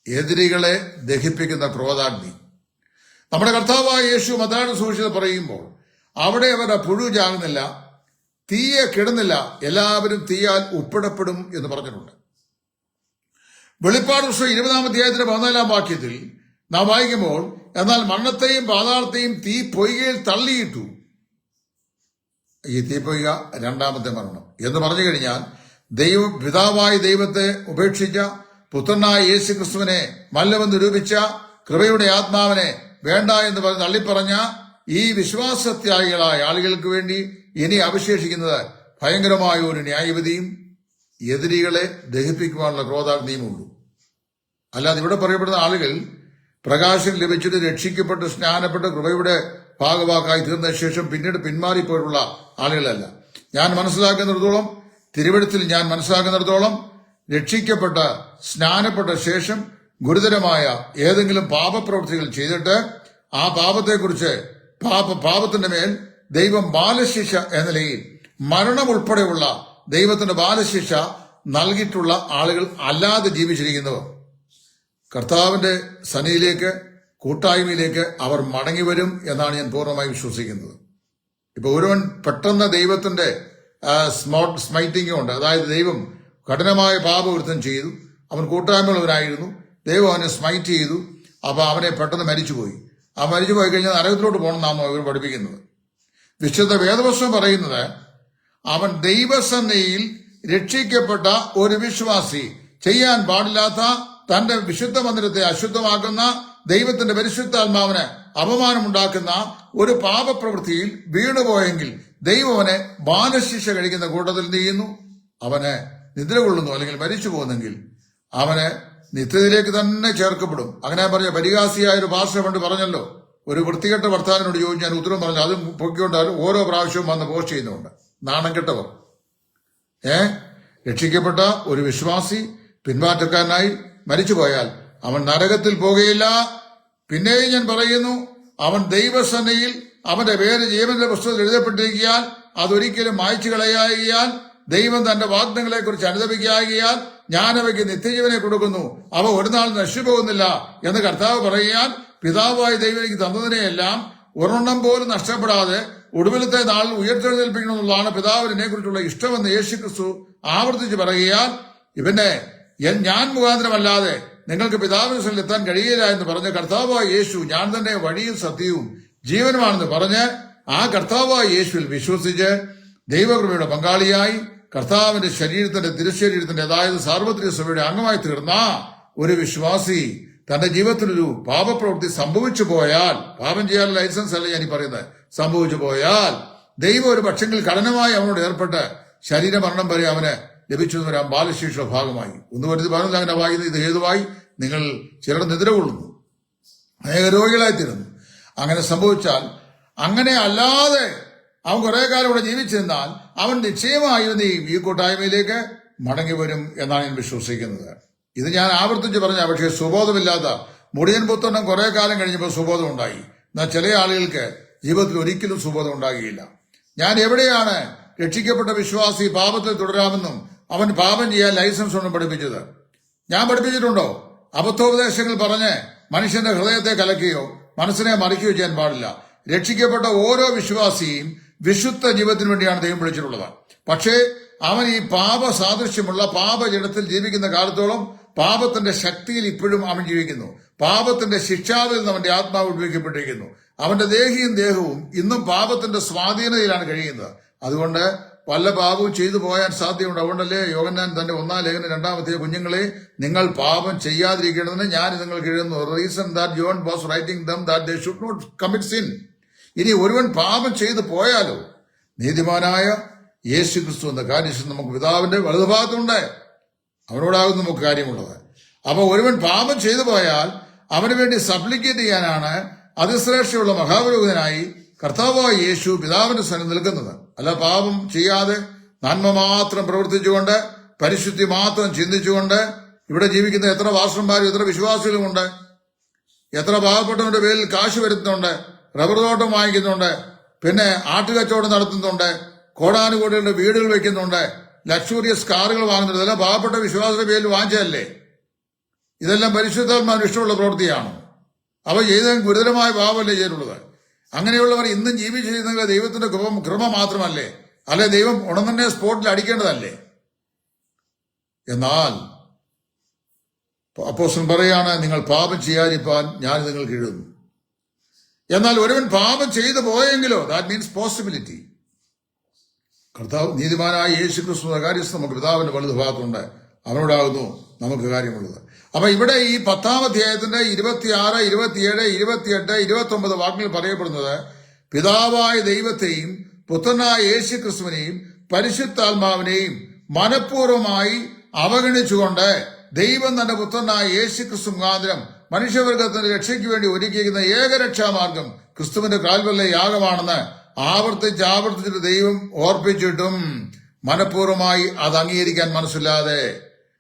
എതിരികളെ ദഹിപ്പിക്കുന്ന ക്രോധാഗ്നി. നമ്മുടെ കർത്താവായ യേശു മത്തായിയുടെ സുവിശേഷത്തിൽ പറയുമ്പോൾ അവിടെ അവരുടെ പുഴു ചാകുന്നില്ല, തീയെ കിടുന്നില്ല, എല്ലാവരും തീയാൽ ഉപ്പിടപ്പെടും എന്ന് പറഞ്ഞിട്ടുണ്ട്. വെളിപ്പാട് പുസ്തകം 20-ാം അധ്യായത്തിന്റെ 14-ാം വാക്യത്തിൽ നാം വായിക്കുമ്പോൾ, എന്നാൽ മരണത്തെയും പാതാളത്തെയും തീ പൊയ്കയിൽ തള്ളിയിട്ടു. ഈ തീപ്പൊയ്ക രണ്ടാമത്തെ മരണം എന്ന് പറഞ്ഞു കഴിഞ്ഞാൽ, പിതാവായ ദൈവത്തെ ഉപേക്ഷിച്ച പുത്രനായ യേശു ക്രിസ്തുവിനെ മല്ലമെന്ന് നിരൂപിച്ച കൃപയുടെ ആത്മാവിനെ വേണ്ട എന്ന് പറഞ്ഞ് തള്ളിപ്പറഞ്ഞ ഈ വിശ്വാസത്യാഗികളായ ആളുകൾക്ക് വേണ്ടി ഇനി അവശേഷിക്കുന്നത് ഭയങ്കരമായ ഒരു ന്യായവിധിയും എതിരികളെ ദഹിപ്പിക്കുവാനുള്ള ക്രോധാഗ്നിയുമുള്ളൂ. അല്ലാതെ ഇവിടെ പറയപ്പെടുന്ന ആളുകൾ പ്രകാശം ലഭിച്ചിട്ട് രക്ഷിക്കപ്പെട്ട് സ്നാനപ്പെട്ട് കൃപയുടെ ഭാഗവാക്കായി തീർന്ന ശേഷം പിന്നീട് പിന്മാറിപ്പോയിട്ടുള്ള ആളുകളല്ല. ഞാൻ മനസ്സിലാക്കുന്നിടത്തോളം, തിരുവെഴുത്തിൽ ഞാൻ മനസ്സിലാക്കുന്നിടത്തോളം, രക്ഷിക്കപ്പെട്ട സ്നാനപ്പെട്ട ശേഷം ഗുരുതരമായ ഏതെങ്കിലും പാപപ്രവൃത്തികൾ ചെയ്തിട്ട് ആ പാപത്തെക്കുറിച്ച് പാപത്തിന്റെ മേൽ ദൈവം ബാലശിക്ഷ എന്ന നിലയിൽ മരണം ഉൾപ്പെടെയുള്ള ദൈവത്തിന്റെ ബാലശിക്ഷ നൽകിയിട്ടുള്ള ആളുകൾ അല്ലാതെ ജീവിച്ചിരിക്കുന്നവർ കർത്താവിന്റെ സന്നിധിയിലേക്ക്, കൂട്ടായ്മയിലേക്ക് അവർ മടങ്ങി വരും എന്നാണ് ഞാൻ പൂർണ്ണമായി വിശ്വസിക്കുന്നത്. ഇപ്പൊ ഒരുവൻ പെട്ടെന്ന് ദൈവത്തിന്റെ സ്മൈറ്റിംഗ് ഉണ്ട്, അതായത് ദൈവം കഠിനമായ പാപവൃത്തം ചെയ്തു, അവൻ കൂട്ടായ്മയുള്ളവനായിരുന്നു, ദൈവം അവനെ സ്മൈറ്റ് ചെയ്തു, അപ്പൊ അവനെ പെട്ടെന്ന് മരിച്ചുപോയി. ആ മരിച്ചുപോയി കഴിഞ്ഞാൽ നരകത്തിലോട്ട് പോകണമെന്നാണ് ഇവർ പഠിപ്പിക്കുന്നത്. വിശുദ്ധ വേദപുസ്തകം പറയുന്നത്, അവൻ ദൈവസന്നിധിയിൽ രക്ഷിക്കപ്പെട്ട ഒരു വിശ്വാസി ചെയ്യാൻ പാടില്ലാത്ത തന്റെ വിശുദ്ധ മന്ദിരത്തെ അശുദ്ധമാക്കുന്ന ദൈവത്തിന്റെ പരിശുദ്ധാത്മാവിന് അപമാനമുണ്ടാക്കുന്ന ഒരു പാപപ്രവൃത്തിയിൽ വീണുപോയെങ്കിൽ ദൈവം അവനെ ബാലശിക്ഷ കഴിക്കുന്ന കൂട്ടത്തിൽ ചെയ്യുന്നു. അവന് നിദ്ര കൊള്ളുന്നു അല്ലെങ്കിൽ മരിച്ചു പോകുന്നെങ്കിൽ അവന് നിത്യതയിലേക്ക് തന്നെ ചേർക്കപ്പെടും. അങ്ങനെ പറഞ്ഞ പരിഹാസിയായ ഒരു ഭാഷ കൊണ്ട് പറഞ്ഞല്ലോ, ഒരു വൃത്തികെട്ട ഭർത്താവിനോട് ചോദിച്ചു ഞാൻ ഉത്തരം പറഞ്ഞു, അതും പൊക്കിക്കൊണ്ടാലും ഓരോ പ്രാവശ്യവും വന്ന് പോസ്റ്റ് ചെയ്യുന്നുണ്ട്. നാണം കെട്ടവർ. രക്ഷിക്കപ്പെട്ട ഒരു വിശ്വാസി പിന്മാറ്റക്കാരനായി മരിച്ചുപോയാൽ അവൻ നരകത്തിൽ പോകുകയില്ല. പിന്നെയും ഞാൻ പറയുന്നു, അവൻ ദൈവസന്നിധിയിൽ അവന്റെ പേര് ജീവന്റെ പുസ്തകത്തിൽ എഴുതപ്പെട്ടിരിക്കാൻ അതൊരിക്കലും മായ്ച്ചു കളയാകിയാൽ, ദൈവം തന്റെ വാഗ്ദങ്ങളെ കുറിച്ച് അനുദപിക്കാകിയാൽ, ഞാൻ അവയ്ക്ക് നിത്യജീവനെ കൊടുക്കുന്നു, അവ ഒരു നാൾ നശിച്ചുപോകുന്നില്ല എന്ന് കർത്താവ് പറയാൻ പിതാവായ ദൈവം എനിക്ക് തന്നതിനെയെല്ലാം ഒരെണ്ണം പോലും നഷ്ടപ്പെടാതെ ഒടുവിലത്തെ നാളിൽ ഉയർത്തെഴുന്നേൽപ്പിക്കണമെന്നുള്ളതാണ് പിതാവിനെ കുറിച്ചുള്ള ഇഷ്ടമെന്ന് യേശുക്രിസ്തു ആവർത്തിച്ച് പറയുകയാൽ ഇവന്റെ ഞാൻ മുഖാന്തരമല്ലാതെ നിങ്ങൾക്ക് പിതാവിന് എത്താൻ കഴിയില്ല എന്ന് പറഞ്ഞ കർത്താവായ യേശു ഞാൻ തന്നെ വഴിയും സത്യവും ജീവനുമാണെന്ന് പറഞ്ഞ് ആ കർത്താവായ യേശുവിൽ വിശ്വസിച്ച് ദൈവകൃപയുടെ പങ്കാളിയായി കർത്താവിന്റെ ശരീരത്തിന്റെ തിരുശരീരത്തിന്റെ അതായത് സാർവത്രിക സഭയുടെ അംഗമായി തീർന്ന ഒരു വിശ്വാസി തന്റെ ജീവിതത്തിലൊരു പാപപ്രവൃത്തി സംഭവിച്ചു പോയാൽ, പാപം ചെയ്യാനുള്ള ലൈസൻസ് അല്ല ഞാൻ ഈ പറയുന്നത്, സംഭവിച്ചു പോയാൽ ദൈവം ഒരു പക്ഷെങ്കിൽ കഠിനമായി അവനോട് ഏർപ്പെട്ട് ശരീരമരണം വരെ അവന് ലഭിച്ചു വരാൻ ബാലശിക്ഷയുടെ ഭാഗമായി ഒന്ന് വരുത്തി പറഞ്ഞില്ല. അങ്ങനെ വായിക്കുന്നത് ഇത് ഹേതുവായി നിങ്ങൾ ചിലർ നിദ്ര കൊള്ളുന്നു, അനേക രോഗികളായിത്തീരുന്നു. അങ്ങനെ സംഭവിച്ചാൽ, അങ്ങനെ അല്ലാതെ അവൻ കുറെ കാലം ഇവിടെ ജീവിച്ചിരുന്നാൽ അവൻ നിശ്ചയമായും ഈ കൂട്ടായ്മയിലേക്ക് മടങ്ങി വരും എന്നാണ് ഞാൻ വിശ്വസിക്കുന്നത്. ഇത് ഞാൻ ആവർത്തിച്ച് പറഞ്ഞ, പക്ഷേ സുബോധമില്ലാത്ത മുടിയൻ പുത്രനും കുറെ കാലം കഴിഞ്ഞപ്പോൾ സുബോധം ഉണ്ടായി. എന്നാൽ ചില ആളുകൾക്ക് ജീവിതത്തിൽ ഒരിക്കലും സുബോധം ഉണ്ടാകുകയില്ല. ഞാൻ എവിടെയാണ് രക്ഷിക്കപ്പെട്ട വിശ്വാസി പാപത്തിൽ തുടരാമെന്നും അവൻ പാപം ചെയ്യാൻ ലൈസൻസ് ഒന്നും പഠിപ്പിച്ചത്? ഞാൻ പഠിപ്പിച്ചിട്ടുണ്ടോ? അബദ്ധോപദേശങ്ങൾ പറഞ്ഞ് മനുഷ്യന്റെ ഹൃദയത്തെ കലക്കുകയോ മനസ്സിനെ മറിക്കുകയോ ചെയ്യാൻ പാടില്ല. രക്ഷിക്കപ്പെട്ട ഓരോ വിശ്വാസിയും വിശുദ്ധ ജീവിതത്തിന് വേണ്ടിയാണ് ദൈവം വിളിച്ചിട്ടുള്ളത്. പക്ഷേ അവൻ ഈ പാപ സാദൃശ്യമുള്ള പാപജടത്തിൽ ജീവിക്കുന്ന കാലത്തോളം പാപത്തിന്റെ ശക്തിയിൽ ഇപ്പോഴും അവൻ ജീവിക്കുന്നു. പാപത്തിന്റെ ശിക്ഷാവിൽ നിന്ന് അവന്റെ ആത്മാവ് വിടുവിക്കപ്പെട്ടിരിക്കുന്നു. അവന്റെ ദേഹവും ഇന്നും പാപത്തിന്റെ സ്വാധീനതയിലാണ് കഴിയുന്നത്. അതുകൊണ്ട് വല്ല പാപവും ചെയ്തു പോയാൻ സാധ്യതയുണ്ട്. അതുകൊണ്ടല്ലേ യോഹന്നാൻ തന്റെ 1-ാം ലേഖനം 2-ാമത്തെ കുഞ്ഞുങ്ങളെ നിങ്ങൾ പാപം ചെയ്യാതിരിക്കേണ്ടതിന് ഞാൻ നിങ്ങൾക്ക് എഴുതുന്നു. Reason that John was writing them that they should not commit sin. ഇനി ഒരുവൻ പാപം ചെയ്തു പോയാലോ നീതിമാനായ യേശുക്രിസ്തു എന്ന കാര്യം നമുക്ക് പിതാവിന്റെ വലതുഭാഗത്തുണ്ട്, അവനോടാകും നമുക്ക് കാര്യമുള്ളത്. അപ്പൊ ഒരുവൻ പാപം ചെയ്തു പോയാൽ അവന് വേണ്ടി സപ്ലിക്കേറ്റ് ചെയ്യാനാണ് അതിശ്രേഷ്ഠയുള്ള മഹാപുരോഹിതനായി കർത്താവായ യേശു പിതാവിന്റെ സ്ഥലം നിൽക്കുന്നത്. അല്ല പാപം ചെയ്യാതെ നന്മ മാത്രം പ്രവർത്തിച്ചുകൊണ്ട് പരിശുദ്ധി മാത്രം ചിന്തിച്ചുകൊണ്ട് ഇവിടെ ജീവിക്കുന്ന എത്ര വാസന്മാരും എത്ര വിശ്വാസികളുമുണ്ട്. എത്ര പാവപ്പെട്ടവരുടെ പേരിൽ കാശ് വരുത്തുന്നുണ്ട്, റബ്ബർ തോട്ടം വാങ്ങിക്കുന്നുണ്ട്, പിന്നെ ആട്ടുകച്ചവടം നടത്തുന്നുണ്ട്, കോടാനുകോടികളുടെ വീടുകൾ വെക്കുന്നുണ്ട്, ലക്ഷൂറിയസ് കാറുകൾ വാങ്ങുന്നുണ്ട്. ഇതെല്ലാം പാവപ്പെട്ട വിശ്വാസത്തിന്റെ പേരിൽ വാങ്ങിച്ചതല്ലേ? ഇതെല്ലാം പരിശുദ്ധാത്മാവിന് ഇഷ്ടമുള്ള പ്രവൃത്തിയാണ്. അവ ചെയ്ത ഗുരുതരമായ പാപമല്ലേ ചെയ്തിട്ടുള്ളത്? അങ്ങനെയുള്ളവർ ഇന്നും ജീവിച്ചിരുന്ന ദൈവത്തിന്റെ കൃപ മാത്രമല്ലേ? അല്ലെ ദൈവം ഉടനെ സ്പോട്ടിൽ അടിക്കേണ്ടതല്ലേ? എന്നാൽ അപ്പോസ്തലൻ പറയാണ്, നിങ്ങൾ പാപം ചെയ്യാതിരിക്കാൻ ഞാൻ നിങ്ങൾക്ക് എഴുതുന്നു. എന്നാൽ ഒരുവൻ പാപം ചെയ്തു പോയെങ്കിലോ, ദാറ്റ് മീൻസ് പോസിബിലിറ്റി. കർത്താവ് നീതിമാനായ യേശുക്രിസ്തു കാര്യസ്ഥ നമുക്ക് പിതാവിന്റെ വലതുഭാഗത്തുണ്ട്, അവനോടാകുന്നു നമുക്ക് കാര്യമുള്ളത്. അപ്പൊ ഇവിടെ ഈ 10-ാം അധ്യായത്തിന്റെ 26, 27, 28, 29 വാക്കുകളിൽ പറയപ്പെടുന്നത് പിതാവായ ദൈവത്തെയും പുത്രനായ യേശുക്രിസ്തുവിനെയും പരിശുദ്ധാത്മാവിനെയും മനഃപൂർവ്വമായി അവഗണിച്ചുകൊണ്ട് ദൈവം തന്റെ പുത്രനായ യേശുക്രിസ്തു മുഖാന്തരം മനുഷ്യവർഗത്തിന്റെ രക്ഷയ്ക്ക് വേണ്ടി ഒരുക്കിയിരിക്കുന്ന ഏകരക്ഷാമാർഗം ക്രിസ്തുവിന്റെ കാൽവല്ല യാഗമാണെന്ന് ആവർത്തിച്ചിട്ട് ദൈവം ഓർപ്പിച്ചിട്ടും മനഃപൂർവ്വമായി അത് അംഗീകരിക്കാൻ മനസ്സില്ലാതെ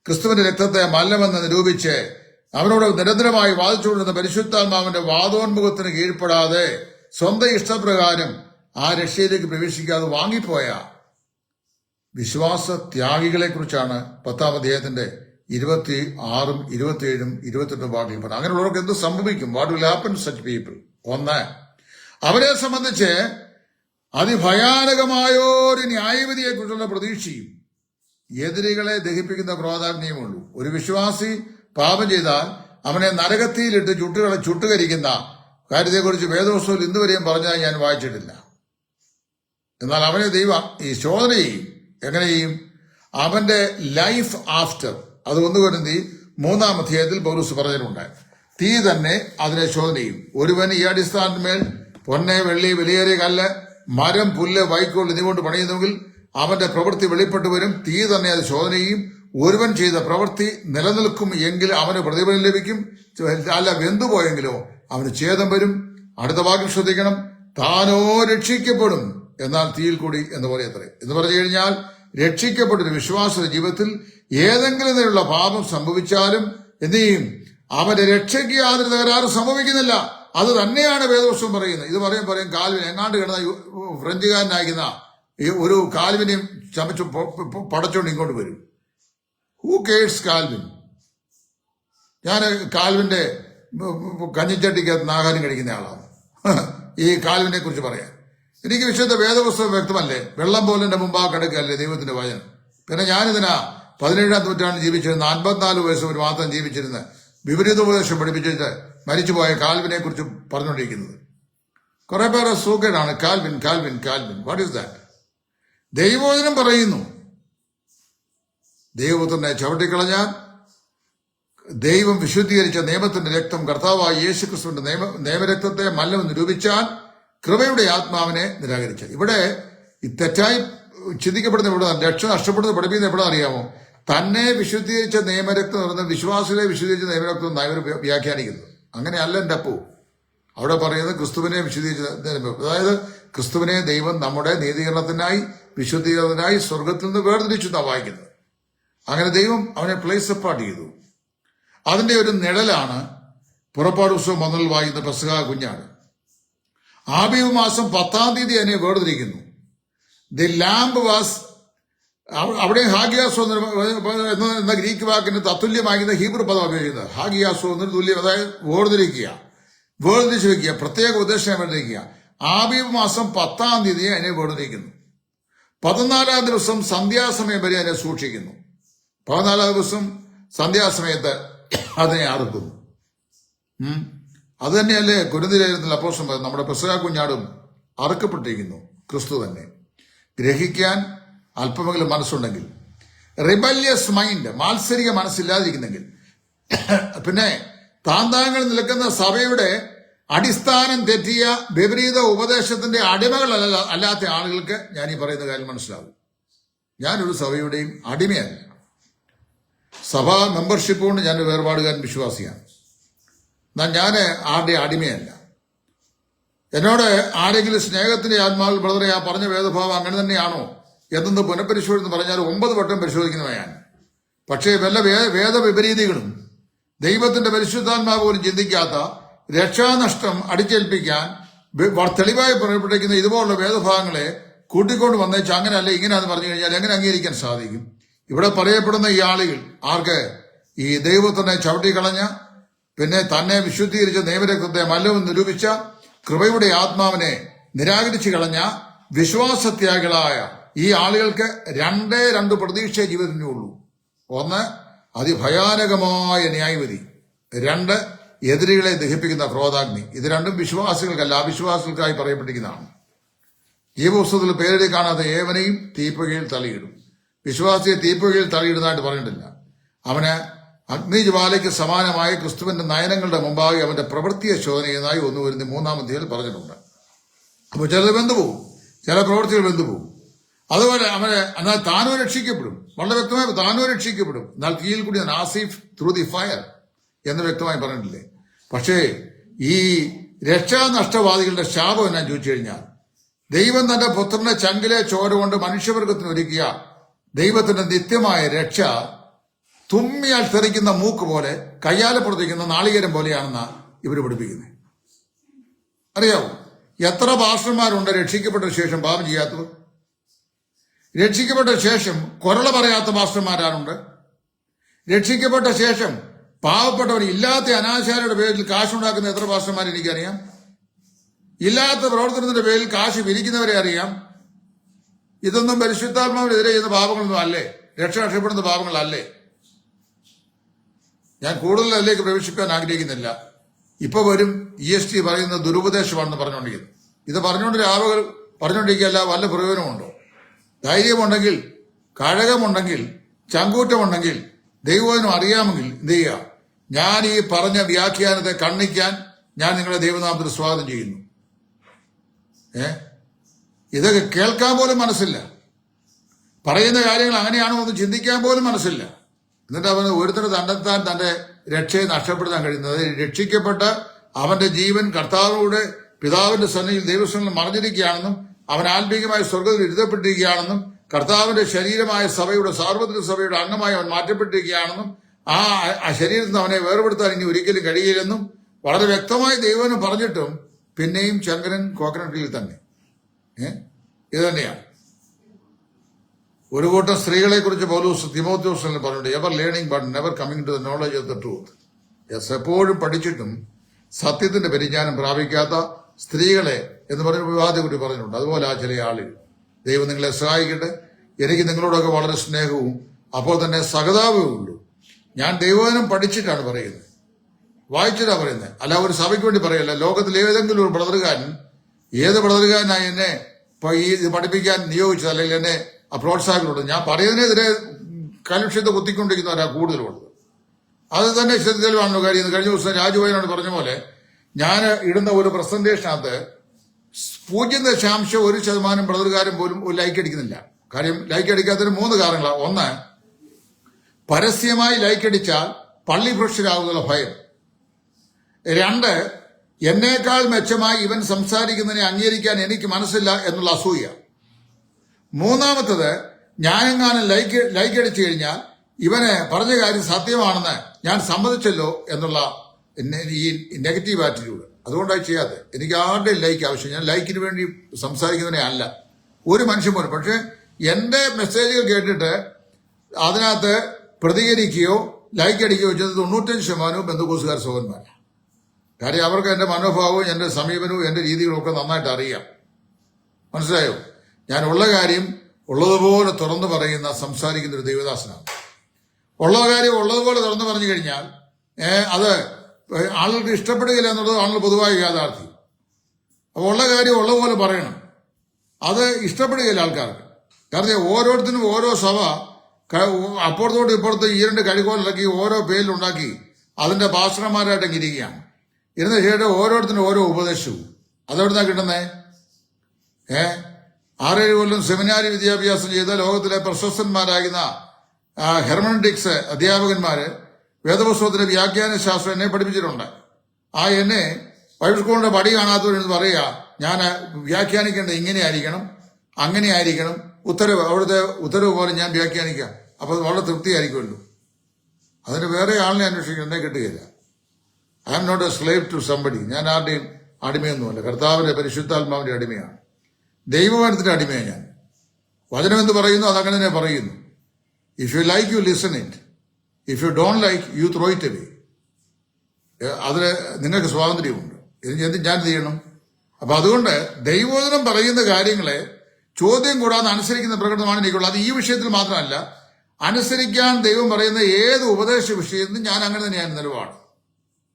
ക്രിസ്തുവിന്റെ രക്തത്തെ മല്ലമെന്ന് നിരൂപിച്ച് അവനോട് നിരന്തരമായി വാദിച്ചുകൊണ്ടിരുന്ന പരിശുദ്ധാത്മാവിന്റെ വാദോന്മുഖത്തിന് കീഴ്പ്പെടാതെ സ്വന്തം ഇഷ്ടപ്രകാരം ആ രക്ഷയിലേക്ക് പ്രവേശിക്കാതെ വാങ്ങിപ്പോയ വിശ്വാസ ത്യാഗികളെ കുറിച്ചാണ് 10-ാം അധ്യായത്തിന്റെ 26, 27, 28 വാക്കുകൾ പറഞ്ഞത്. അങ്ങനെയുള്ളവർക്ക് എന്ത് സംഭവിക്കും? What will happen to such people? ഒന്ന്, അവരെ സംബന്ധിച്ച് അതിഭയാനകമായൊരു ന്യായവിധിയെ കുറിച്ചുള്ള പ്രതീക്ഷയും എതിരികളെ ദഹിപ്പിക്കുന്ന ക്രോധാഗ്നിയുമുള്ളൂ. ഒരു വിശ്വാസി പാപം ചെയ്താൽ അവനെ നരകത്തിയിലിട്ട് ചുട്ടുകരിക്കുന്ന കാര്യത്തെക്കുറിച്ച് വേദപുസ്തകത്തിൽ ഇന്നുവരെയും പറഞ്ഞാൽ ഞാൻ വായിച്ചിട്ടില്ല. എന്നാൽ അവനെ ദൈവം ഈ ശോധന ചെയ്യും. എങ്ങനെ ചെയ്യും? അവന്റെ ലൈഫ് ആഫ്റ്റർ, അത് 1 കൊരിന്ത്യർ 3-ാം അധ്യായത്തിൽ പൗലോസ് പറഞ്ഞിട്ടുണ്ട്. തീ തന്നെ അതിനെ ശോധന ചെയ്യും. ഒരുവൻ ഈ അടിസ്ഥാനത്തിന്മേൽ പൊന്നെ, വെള്ളി, വിലയേറിയ കല്ല്, മരം, പുല്ല്, വൈക്കോൽ ഇതുകൊണ്ട് പണിയുന്നെങ്കിൽ അവന്റെ പ്രവൃത്തി വെളിപ്പെട്ടു വരും. തീ തന്നെ അത് ശോധന ചെയ്യും. ഒരുവൻ ചെയ്ത പ്രവൃത്തി നിലനിൽക്കും എങ്കിൽ അവന് പ്രതിഫലം ലഭിക്കും, അല്ല വെന്തുപോയെങ്കിലോ അവന് ഛേദം വരും. അടുത്ത വാക്യം ശ്രദ്ധിക്കണം, താനോ രക്ഷിക്കപ്പെടും എന്നാൽ തീയിൽ കൂടി എന്ന് പറയത്രേ. എന്ന് പറഞ്ഞു കഴിഞ്ഞാൽ രക്ഷിക്കപ്പെട്ടൊരു വിശ്വാസ ജീവിതത്തിൽ ഏതെങ്കിലും തരത്തിലുള്ള പാപം സംഭവിച്ചാലും എന്ത് ചെയ്യും? അവന്റെ രക്ഷയ്ക്ക് യാതൊരു തകരാറും സംഭവിക്കുന്നില്ല. അത് തന്നെയാണ് വേദപുസ്തകം പറയുന്നത്. ഇത് പറയും കാൽവിൻ എങ്ങാണ്ട് കിടന്ന ഫ്രഞ്ചുകാരനായിരിക്കുന്ന ഒരു കാൽവിനെയും ചമച്ച് പടച്ചോണ്ട് ഇങ്ങോട്ട് വരും. Who curse Calvin? ഞാൻ കാൽവിന്റെ കഞ്ഞിച്ചട്ടിക്കകത്ത് ആഹാരം കഴിക്കുന്ന ആളാണ്. ഈ കാൽവിനെ കുറിച്ച് പറയാൻ എനിക്ക് വിശുദ്ധ വേദപുസ്തകം വ്യക്തമല്ലേ? വെള്ളം പോലെ എന്റെ മുമ്പാ കിടക്കുകയല്ലേ ദൈവത്തിന്റെ വചനം. പിന്നെ ഞാനിതിനാ 17-ാം നൂറ്റാണ്ടിൽ ജീവിച്ചിരുന്ന 54 വയസ്സ് ഒരു മാത്രം ജീവിച്ചിരുന്ന വിപരീതോപദേശം പഠിപ്പിച്ചിട്ട് മരിച്ചുപോയ കാൽവിനെ കുറിച്ച് പറഞ്ഞുകൊണ്ടിരിക്കുന്നത്. കുറെ പേരെ സൂക്കേടാണ് Calvin Calvin Calvin. What is that? ദൈവവചനം പറയുന്നു ദൈവപുത്രനെ ചവിട്ടിക്കളഞ്ഞാൽ ദൈവം വിശുദ്ധീകരിച്ച നിയമത്തിന്റെ രക്തം കർത്താവായ യേശുക്രിസ്തുവിന്റെ നിയമരക്തത്തെ മല്ലം നിരൂപിച്ചാൽ കൃപയുടെ ആത്മാവിനെ നിരാകരിച്ച. ഇവിടെ ഈ തെറ്റായി ചിന്തിക്കപ്പെടുന്ന എവിടെ, രക്ഷ നഷ്ടപ്പെടുന്നത് പഠിപ്പിക്കുന്ന എവിടെ അറിയാമോ? തന്നെ വിശുദ്ധീകരിച്ച നിയമരക്തം എന്ന് പറയുന്നത് വിശ്വാസികളെ വിശുദ്ധീകരിച്ച നിയമരക്തം എന്നാണ് ഇവർ വ്യാഖ്യാനിക്കുന്നത്. അങ്ങനെയല്ല എൻ്റെ അപ്പു. അവിടെ പറയുന്നത് ക്രിസ്തുവിനെ വിശുദ്ധീകരിച്ച, അതായത് ക്രിസ്തുവിനെ ദൈവം നമ്മുടെ നീതീകരണത്തിനായി വിശുദ്ധീകരണത്തിനായി സ്വർഗത്തിൽ നിന്ന് വേർതിരിച്ചു എന്നാണ് വായിക്കുന്നത്. അങ്ങനെ ദൈവം അവനെ പ്ലേസ് അപ്പാർട്ട് ചെയ്തു. അതിന്റെ ഒരു നിഴലാണ് പുറപ്പാട് പുസ്തകം 1 വായിക്കുന്ന പെസഹ കുഞ്ഞാട്. ആബീബ് മാസം 10-ാം തീയതി അതിനെ വേർതിരിക്കുന്നു. ദി ലാംബ് വാസ്, അവിടെ ഹാഗിയാസോ എന്ന ഗ്രീക്ക് വാക്കിന് തത്തുല്യമാകുന്ന ഹീബ്രു പദം ഉപയോഗിക്കുന്നത്. ഹാഗിയാസോ എന്നൊരു തുല്യം, അതായത് വേർതിരിച്ച് വെക്കുക, പ്രത്യേക ഉദ്ദേശം വേർതിരിക്കുക. ആബീബ് മാസം 10-ാം തീയതി അതിനെ വേർതിരിക്കുന്നു. 14-ാം ദിവസം സന്ധ്യാസമയം വരെ അതിനെ സൂക്ഷിക്കുന്നു. 14-ാം ദിവസം സന്ധ്യാസമയത്ത് അതിനെ അറുക്കുന്നു. അത് തന്നെയല്ലേ കൊരിന്ത്യലേഖനത്തിൽ അപ്പോസ്തലൻ പറയുന്നത്, നമ്മുടെ പെസഹ കുഞ്ഞാടും അറുക്കപ്പെട്ടിരിക്കുന്നു ക്രിസ്തു തന്നെ. ഗ്രഹിക്കാൻ അല്പമെങ്കിലും മനസ്സുണ്ടെങ്കിൽ, റിബല്യസ് മൈൻഡ്, മാത്സരിക മനസ്സില്ലാതിരിക്കുന്നെങ്കിൽ, പിന്നെ താന്താങ്ങൾ നിൽക്കുന്ന സഭയുടെ അടിസ്ഥാനം തെറ്റിയ വിപരീത ഉപദേശത്തിന്റെ അടിമകൾ അല്ലാത്ത ആളുകൾക്ക് ഞാൻ ഈ പറയുന്ന കാര്യം മനസ്സിലാവും. ഞാനൊരു സഭയുടെയും അടിമയല്ല. സഭാ മെമ്പർഷിപ്പ് കൊണ്ട് ഞാൻ വേർപാടുകാരൻ വിശ്വാസിയാണ്. എന്നാൽ ഞാൻ ആരുടെ അടിമയല്ല. എന്നോട് ആരെങ്കിലും സ്നേഹത്തിന്റെ ആത്മാവിൽ ബ്രദറെ ആ പറഞ്ഞ വേദഭാവം അങ്ങനെ തന്നെയാണോ എന്നൊന്ന് പുനഃപരിശോധിന്ന് പറഞ്ഞാൽ 9 വട്ടം പരിശോധിക്കുന്നവയാണ്. പക്ഷേ വല്ല വേദവിപരീതികളും ദൈവത്തിന്റെ പരിശുദ്ധാത്മാവ് പോലും ചിന്തിക്കാത്ത രക്ഷാനഷ്ടം അടിച്ചേൽപ്പിക്കാൻ തെളിവായി പറയപ്പെട്ടിരിക്കുന്ന ഇതുപോലുള്ള വേദഭാഗങ്ങളെ കൂട്ടിക്കൊണ്ട് വന്നേച്ച് അങ്ങനെയല്ല ഇങ്ങനെയാന്ന് പറഞ്ഞു കഴിഞ്ഞാൽ എങ്ങനെ അംഗീകരിക്കാൻ സാധിക്കും? ഇവിടെ പറയപ്പെടുന്ന ഈ ആളുകൾ ആർക്ക്? ഈ ദൈവത്തിനെ ചവിട്ടിക്കളഞ്ഞ, പിന്നെ തന്നെ വിശുദ്ധീകരിച്ച നിയമരക്തത്തെ മല്ലവും നിരൂപിച്ച, കൃപയുടെ ആത്മാവിനെ നിരാകരിച്ചു കളഞ്ഞ വിശ്വാസത്യാഗികളായ ഈ ആളുകൾക്ക് 2 പ്രതീക്ഷ ജീവിതത്തിനുള്ളൂ. 1, അതിഭയാനകമായ ന്യായവിധി. 2, എതിരികളെ ദഹിപ്പിക്കുന്ന ക്രോധാഗ്നി. ഇത് രണ്ടും വിശ്വാസികൾക്കല്ല, അവിശ്വാസികൾക്കായി പറയപ്പെട്ടിരിക്കുന്നതാണ്. ജീവപുസ്തകത്തിൽ പേരെഴുതി കാണാതെ ഏവനെയും തീപ്പുകയിൽ തലയിടും. വിശ്വാസിയെ തീപ്പുകയിൽ തലയിടുന്നതായിട്ട് പറഞ്ഞിട്ടില്ല. അവന് അഗ്നിജ്വാലയ്ക്ക് സമാനമായ ക്രിസ്തുവിന്റെ നയനങ്ങളുടെ മുമ്പാകെ അവന്റെ പ്രവൃത്തിയെ ശോധന ചെയ്യുന്നതായി 1 കൊരിന്ത്യർ 3-ാം അധ്യായത്തിൽ പറഞ്ഞിട്ടുണ്ട്. അപ്പോൾ ചിലത് വെന്തുപോകും, ചില പ്രവൃത്തികൾ വെന്തുപോകും. അതുപോലെ എന്നാൽ താനോ രക്ഷിക്കപ്പെടും. വളരെ വ്യക്തമായി താനോ രക്ഷിക്കപ്പെടും. എന്നാൽ കീഴിൽ കൂടി ആസിഫ് ത്രൂ ദി ഫയർ എന്ന് വ്യക്തമായി പറഞ്ഞിട്ടില്ലേ? പക്ഷേ ഈ രക്ഷാനഷ്ടവാദികളുടെ ശാപം എന്നാ ചോദിച്ചു കഴിഞ്ഞാൽ, ദൈവം തന്റെ പുത്രന്റെ ചങ്കിലെ ചോര കൊണ്ട് മനുഷ്യവർഗത്തിന് ഒരുക്കിയ ദൈവത്തിന്റെ നിത്യമായ രക്ഷ തുമ്മിയാൽ തെറിക്കുന്ന മൂക്ക് പോലെ, കയ്യാലെ പുറത്തിരിക്കുന്ന നാളികേരം പോലെയാണെന്നാ ഇവർ പഠിപ്പിക്കുന്നത്. അറിയാവോ എത്ര പാസ്റ്റർമാരുണ്ട് രക്ഷിക്കപ്പെട്ട ശേഷം പാപം ചെയ്യാത്തവർ? രക്ഷിക്കപ്പെട്ട ശേഷം കൊരള പറയാത്ത പാസ്റ്റർമാരാരുണ്ട്? രക്ഷിക്കപ്പെട്ട ശേഷം പാവപ്പെട്ടവർ ഇല്ലാത്ത അനാചാരയുടെ പേരിൽ കാശുണ്ടാക്കുന്ന എത്ര പാസ്റ്റർമാർ എനിക്കറിയാം. ഇല്ലാത്ത പ്രവർത്തനത്തിന്റെ പേരിൽ കാശ് വിരിക്കുന്നവരെ അറിയാം. ഇതൊന്നും പരിശുദ്ധാത്മാവിനെതിരെ ചെയ്യുന്ന പാപങ്ങളൊന്നും അല്ലേ? രക്ഷപ്പെടുന്ന പാപങ്ങളല്ലേ? ഞാൻ കൂടുതൽ അതിലേക്ക് പ്രവേശിക്കാൻ ആഗ്രഹിക്കുന്നില്ല. ഇപ്പൊ വരും EST പറയുന്ന ദുരുപദേശമാണെന്ന് പറഞ്ഞുകൊണ്ടിരിക്കുന്നത്. ഇത് പറഞ്ഞുകൊണ്ട് രാവുകൾ പറഞ്ഞുകൊണ്ടിരിക്കുകയല്ല, വല്ല പ്രയോജനമുണ്ടോ? ധൈര്യമുണ്ടെങ്കിൽ, കഴകമുണ്ടെങ്കിൽ, ചങ്കൂറ്റമുണ്ടെങ്കിൽ, ദൈവത്തിനും അറിയാമെങ്കിൽ എന്ത് ചെയ്യുക? ഞാൻ ഈ പറഞ്ഞ വ്യാഖ്യാനത്തെ കണ്ണിക്കാൻ ഞാൻ നിങ്ങളുടെ ദൈവനാമത്തിൽ സ്വാഗതം ചെയ്യുന്നു. ഇതൊക്കെ കേൾക്കാൻ പോലും മനസ്സില്ല. പറയുന്ന കാര്യങ്ങൾ അങ്ങനെയാണോ എന്ന് ചിന്തിക്കാൻ പോലും മനസ്സില്ല. എന്നിട്ട് അവന് ഒരുത്തന് തന്നെത്താൻ തന്റെ രക്ഷയെ നഷ്ടപ്പെടുത്താൻ കഴിയുന്നത്, രക്ഷിക്കപ്പെട്ട് അവന്റെ ജീവൻ കർത്താവിലൂടെ പിതാവിന്റെ സന്നിധിയിൽ ദൈവസ്ഥനിൽ മറഞ്ഞിരിക്കുകയാണെന്നും അവൻ ആത്മീകമായി സ്വർഗത്തിൽ എഴുതപ്പെട്ടിരിക്കുകയാണെന്നും കർത്താവിന്റെ ശരീരമായ സഭയുടെ സാർവത്രിക സഭയുടെ അംഗമായി അവൻ മാറ്റപ്പെട്ടിരിക്കുകയാണെന്നും ആ ശരീരത്തിൽ നിന്ന് അവനെ വേർപെടുത്താൻ ഇനി ഒരിക്കലും കഴിയില്ലെന്നും വളരെ വ്യക്തമായി ദൈവം പറഞ്ഞിട്ടും പിന്നെയും ശങ്കരൻ കോക്കനട്ടിൽ തന്നെ ഇത് തന്നെയാണ്. ഒരു കൂട്ടം സ്ത്രീകളെ കുറിച്ച് പൗലോസ് തിമോഥെയോസിൽ പറഞ്ഞിട്ടുണ്ട്, ever learning but never coming to the knowledge of the truth. എപ്പോഴും പഠിച്ചിട്ടും സത്യത്തിന്റെ പരിജ്ഞാനം പ്രാപിക്കാത്ത സ്ത്രീകളെ എന്ന് പറഞ്ഞ വിവാദത്തെ കുറിച്ച് പറഞ്ഞിട്ടുണ്ട്. അതുപോലെ ആ ചില ആളുകൾ. ദൈവം നിങ്ങളെ സഹായിക്കട്ടെ. എനിക്ക് നിങ്ങളോടൊക്കെ വളരെ സ്നേഹവും അപ്പോൾ തന്നെ സഹതാപവും ഉള്ളൂ. ഞാൻ ദൈവവചനം പഠിച്ചിട്ടാണ് പറയുന്നത്, വായിച്ചിട്ടാണ് പറയുന്നത്, അല്ല ഒരു സഭയ്ക്ക് വേണ്ടി പറയല്ല. ലോകത്തിൽ ഏതെങ്കിലും ഒരു ബ്രദറുകാരൻ, ഏത് ബ്രദറുകാരനായി എന്നെ ഇത് പഠിപ്പിക്കാൻ നിയോഗിച്ചത് അല്ലെങ്കിൽ എന്നെ പ്രോത്സാഹനമുണ്ട്, ഞാൻ പറയുന്നതിനെതിരെ കലുഷ്യത്തെ കുത്തിക്കൊണ്ടിരിക്കുന്നവരാ കൂടുതലുള്ളത്. അത് തന്നെ ശ്രദ്ധയിലാണല്ലോ കാര്യം. കഴിഞ്ഞ ദിവസം രാജുവായനോട് പറഞ്ഞ പോലെ ഞാൻ ഇടുന്ന ഒരു പ്രസന്റേഷനകത്ത് 0.1% ബ്രദറുകാരൻ പോലും ഒരു ലൈക്ക് അടിക്കുന്നില്ല. കാര്യം ലൈക്ക് അടിക്കാത്തതിന് 3 കാരണങ്ങളാണ്. ഒന്ന്, പരസ്യമായി ലൈക്ക് അടിച്ചാൽ പള്ളി ഭ്രഷ്ടരാകുന്നുള്ള ഭയം. 2, എന്നേക്കാൾ മെച്ചമായി ഇവൻ സംസാരിക്കുന്നതിനെ അംഗീകരിക്കാൻ എനിക്ക് മനസ്സില്ല എന്നുള്ള അസൂയ. 3, ഞാനെങ്ങാനും ലൈക്ക് അടിച്ചു കഴിഞ്ഞാൽ ഇവന് പറഞ്ഞ കാര്യം സത്യമാണെന്ന് ഞാൻ സമ്മതിച്ചല്ലോ എന്നുള്ള ഈ നെഗറ്റീവ് ആറ്റിറ്റ്യൂഡ്. അതുകൊണ്ടാണ് ചെയ്യാതെ. എനിക്ക് ആരുടെയും ലൈക്ക് ആവശ്യം. ഞാൻ ലൈക്കിന് വേണ്ടി സംസാരിക്കുന്നതിനെ അല്ല ഒരു മനുഷ്യൻ പോലും. പക്ഷെ എന്റെ മെസ്സേജുകൾ കേട്ടിട്ട് അതിനകത്ത് പ്രതികരിക്കുകയോ ലൈക്ക് അടിക്കുകയോ ചെയ്ത് 95% ബന്ധുക്കോസുകാർ സഹോദരന്മാരാണ്. കാര്യം അവർക്ക് എന്റെ മനോഭാവവും എന്റെ സമീപനവും എന്റെ രീതികളും ഒക്കെ നന്നായിട്ട് അറിയാം. മനസ്സിലായോ? ഞാൻ ഉള്ള കാര്യം ഉള്ളതുപോലെ തുറന്നു പറയുന്ന സംസാരിക്കുന്ന ഒരു ദൈവദാസനാണ്. ഉള്ള കാര്യം ഉള്ളതുപോലെ തുറന്നു പറഞ്ഞു കഴിഞ്ഞാൽ അത് ആളുകൾക്ക് ഇഷ്ടപ്പെടുകയില്ല എന്നുള്ളത് ആളുകൾ പൊതുവായ യാഥാർത്ഥ്യം. അപ്പോൾ ഉള്ള കാര്യം ഉള്ളതുപോലെ പറയണം. അത് ഇഷ്ടപ്പെടുകയില്ല ആൾക്കാർക്ക്. കാരണം ഓരോരുത്തരും ഓരോ സഭ അപ്പുറത്തോട്ട് ഇപ്പുറത്ത് ഈ 2 കഴികോലിളക്കി ഓരോ പേരിലുണ്ടാക്കി അതിന്റെ പാസ്റ്റർമാരായിട്ട് ഇരിക്കുകയാണ്. ഇരുന്ന ശേഷം ഓരോരുത്തരും ഓരോ ഉപദേശവും. അതെവിടുന്നാ കിട്ടുന്നേ? 6-7 കൊല്ലം സെമിനാരി വിദ്യാഭ്യാസം ചെയ്ത ലോകത്തിലെ പ്രശസ്തന്മാരാകുന്ന ഹെർമനറ്റിക്സ് അധ്യാപകന്മാര് വേദപുസ്തകത്തിന്റെ വ്യാഖ്യാന ശാസ്ത്രം എന്നെ പഠിപ്പിച്ചിട്ടുണ്ട്. എന്നെ ബൈബിൾ സ്കൂളിന്റെ പടി കാണാത്തവരെന്ന് പറയുക, ഞാൻ വ്യാഖ്യാനിക്കേണ്ടത് ഇങ്ങനെ ആയിരിക്കണം, അങ്ങനെ ആയിരിക്കണം, അവിടുത്തെ ഉത്തരവ് പോലെ ഞാൻ വ്യാഖ്യാനിക്കാം. അപ്പൊ അത് വളരെ തൃപ്തിയായിരിക്കുമല്ലോ. അതിന് വേറെ ആളിനെ അന്വേഷിക്കണം, എന്നെ കിട്ടുകയില്ല. I am not a slave to somebody. ഞാൻ ആരുടെയും അടിമയൊന്നുമല്ല. കർത്താവിന്റെ പരിശുദ്ധാത്മാവിന്റെ അടിമയാണ്. ദൈവവചനത്തിന്റെ അടിമയാണ് ഞാൻ. വചനം എന്ത് പറയുന്നു അതങ്ങനെ തന്നെ പറയുന്നു. If you like you listen it, if you don't like you throw it away. അതിന് നിങ്ങൾക്ക് സ്വാതന്ത്ര്യമുണ്ട്. ഞാൻ എന്ത് ചെയ്യണം? അപ്പൊ അതുകൊണ്ട് ദൈവവചനം പറയുന്ന കാര്യങ്ങളെ ചോദ്യം കൂടാതെ അനുസരിക്കുന്ന പ്രകടനമാണ് എനിക്കുള്ളത്. അത് ഈ വിഷയത്തിൽ മാത്രമല്ല, അനുസരിക്കാൻ ദൈവം പറയുന്ന ഏത് ഉപദേശ വിഷയത്തിനും ഞാൻ അങ്ങനെ തന്നെയാണ് നിലപാട്.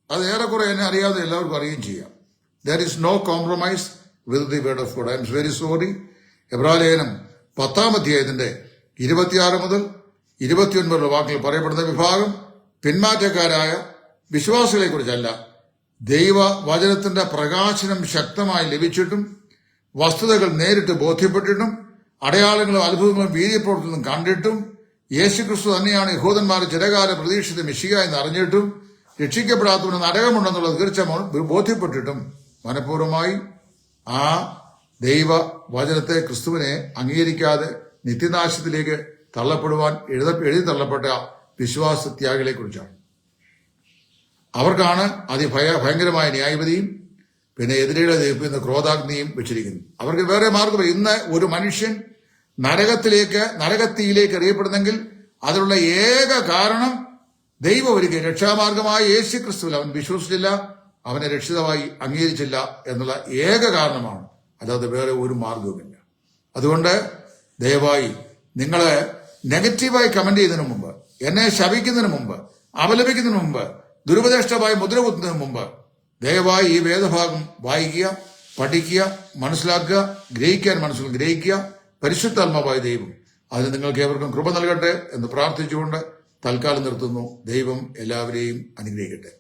അത് ഏറെക്കുറെ എന്നെ അറിയാതെ എല്ലാവർക്കും അറിയുകയും ചെയ്യാം. There is no compromise with the word of God. I am very sorry. എബ്രായലേഖനം 10-ാം അധ്യായത്തിന്റെ 26 മുതൽ 29 വാക്കുകൾ പറയപ്പെടുന്ന വിഭാഗം പിന്മാറ്റക്കാരായ വിശ്വാസികളെ കുറിച്ചല്ല, ദൈവവചനത്തിന്റെ പ്രകാശനം ശക്തമായി ലഭിച്ചിട്ടും വസ്തുതകൾ നേരിട്ട് ബോധ്യപ്പെട്ടിട്ടും അടയാളങ്ങളും അത്ഭുതങ്ങളും വീര്യപ്രവർത്തനം കണ്ടിട്ടും യേശുക്രിസ്തു തന്നെയാണ് യഹൂദന്മാരുടെ ചിരകാല പ്രതീക്ഷിത മെശിഹ എന്ന് അറിഞ്ഞിട്ടും രക്ഷിക്കപ്പെടാത്തവന് നരകമുണ്ടെന്നുള്ളത് തീർച്ച ബോധ്യപ്പെട്ടിട്ടും മനഃപൂർവ്വമായി ആ ദൈവവചനത്തെ ക്രിസ്തുവിനെ അംഗീകരിക്കാതെ നിത്യനാശത്തിലേക്ക് തള്ളപ്പെടുവാൻ എഴുതി തള്ളപ്പെട്ട വിശ്വാസത്യാഗികളെ കുറിച്ചാണ്. അവർക്കാണ് ഭയങ്കരമായ ന്യായവിധിയും പിന്നെ എതിരെകളെ ദഹിപ്പിക്കുന്ന ക്രോധാഗ്നിയും വെച്ചിരിക്കുന്നു. അവർക്ക് വേറെ മാർഗം. ഇന്ന് ഒരു മനുഷ്യൻ നരകത്തിയിലേക്ക് എറിയപ്പെടുന്നെങ്കിൽ അതിനുള്ള ഏക കാരണം ദൈവം ഒരുക്കിയ രക്ഷാമാർഗമായ യേശു ക്രിസ്തുവിൽ അവൻ വിശ്വസിച്ചില്ല, അവനെ രക്ഷിതമായി അംഗീകരിച്ചില്ല എന്നുള്ള ഏക കാരണമാണ്. അല്ലാതെ വേറെ ഒരു മാർഗവുമില്ല. അതുകൊണ്ട് ദയവായി നിങ്ങളെ നെഗറ്റീവായി കമന്റ് ചെയ്യുന്നതിന് മുമ്പ്, എന്നെ ശപിക്കുന്നതിന് മുമ്പ്, അപലപിക്കുന്നതിന് മുമ്പ്, ദുരുപദേഷ്ടമായി മുദ്ര കുത്തുന്നതിന് മുമ്പ് ദയവായി ഈ വേദഭാഗം വായിക്കുക, പഠിക്കുക, മനസ്സിലാക്കുക, ഗ്രഹിക്കുക. പരിശുദ്ധാത്മാവായ ദൈവം അതിന് നിങ്ങൾക്ക് ഏവർക്കും കൃപ നൽകട്ടെ എന്ന് പ്രാർത്ഥിച്ചുകൊണ്ട് തൽക്കാലം നിർത്തുന്നു. ദൈവം എല്ലാവരെയും അനുഗ്രഹിക്കട്ടെ.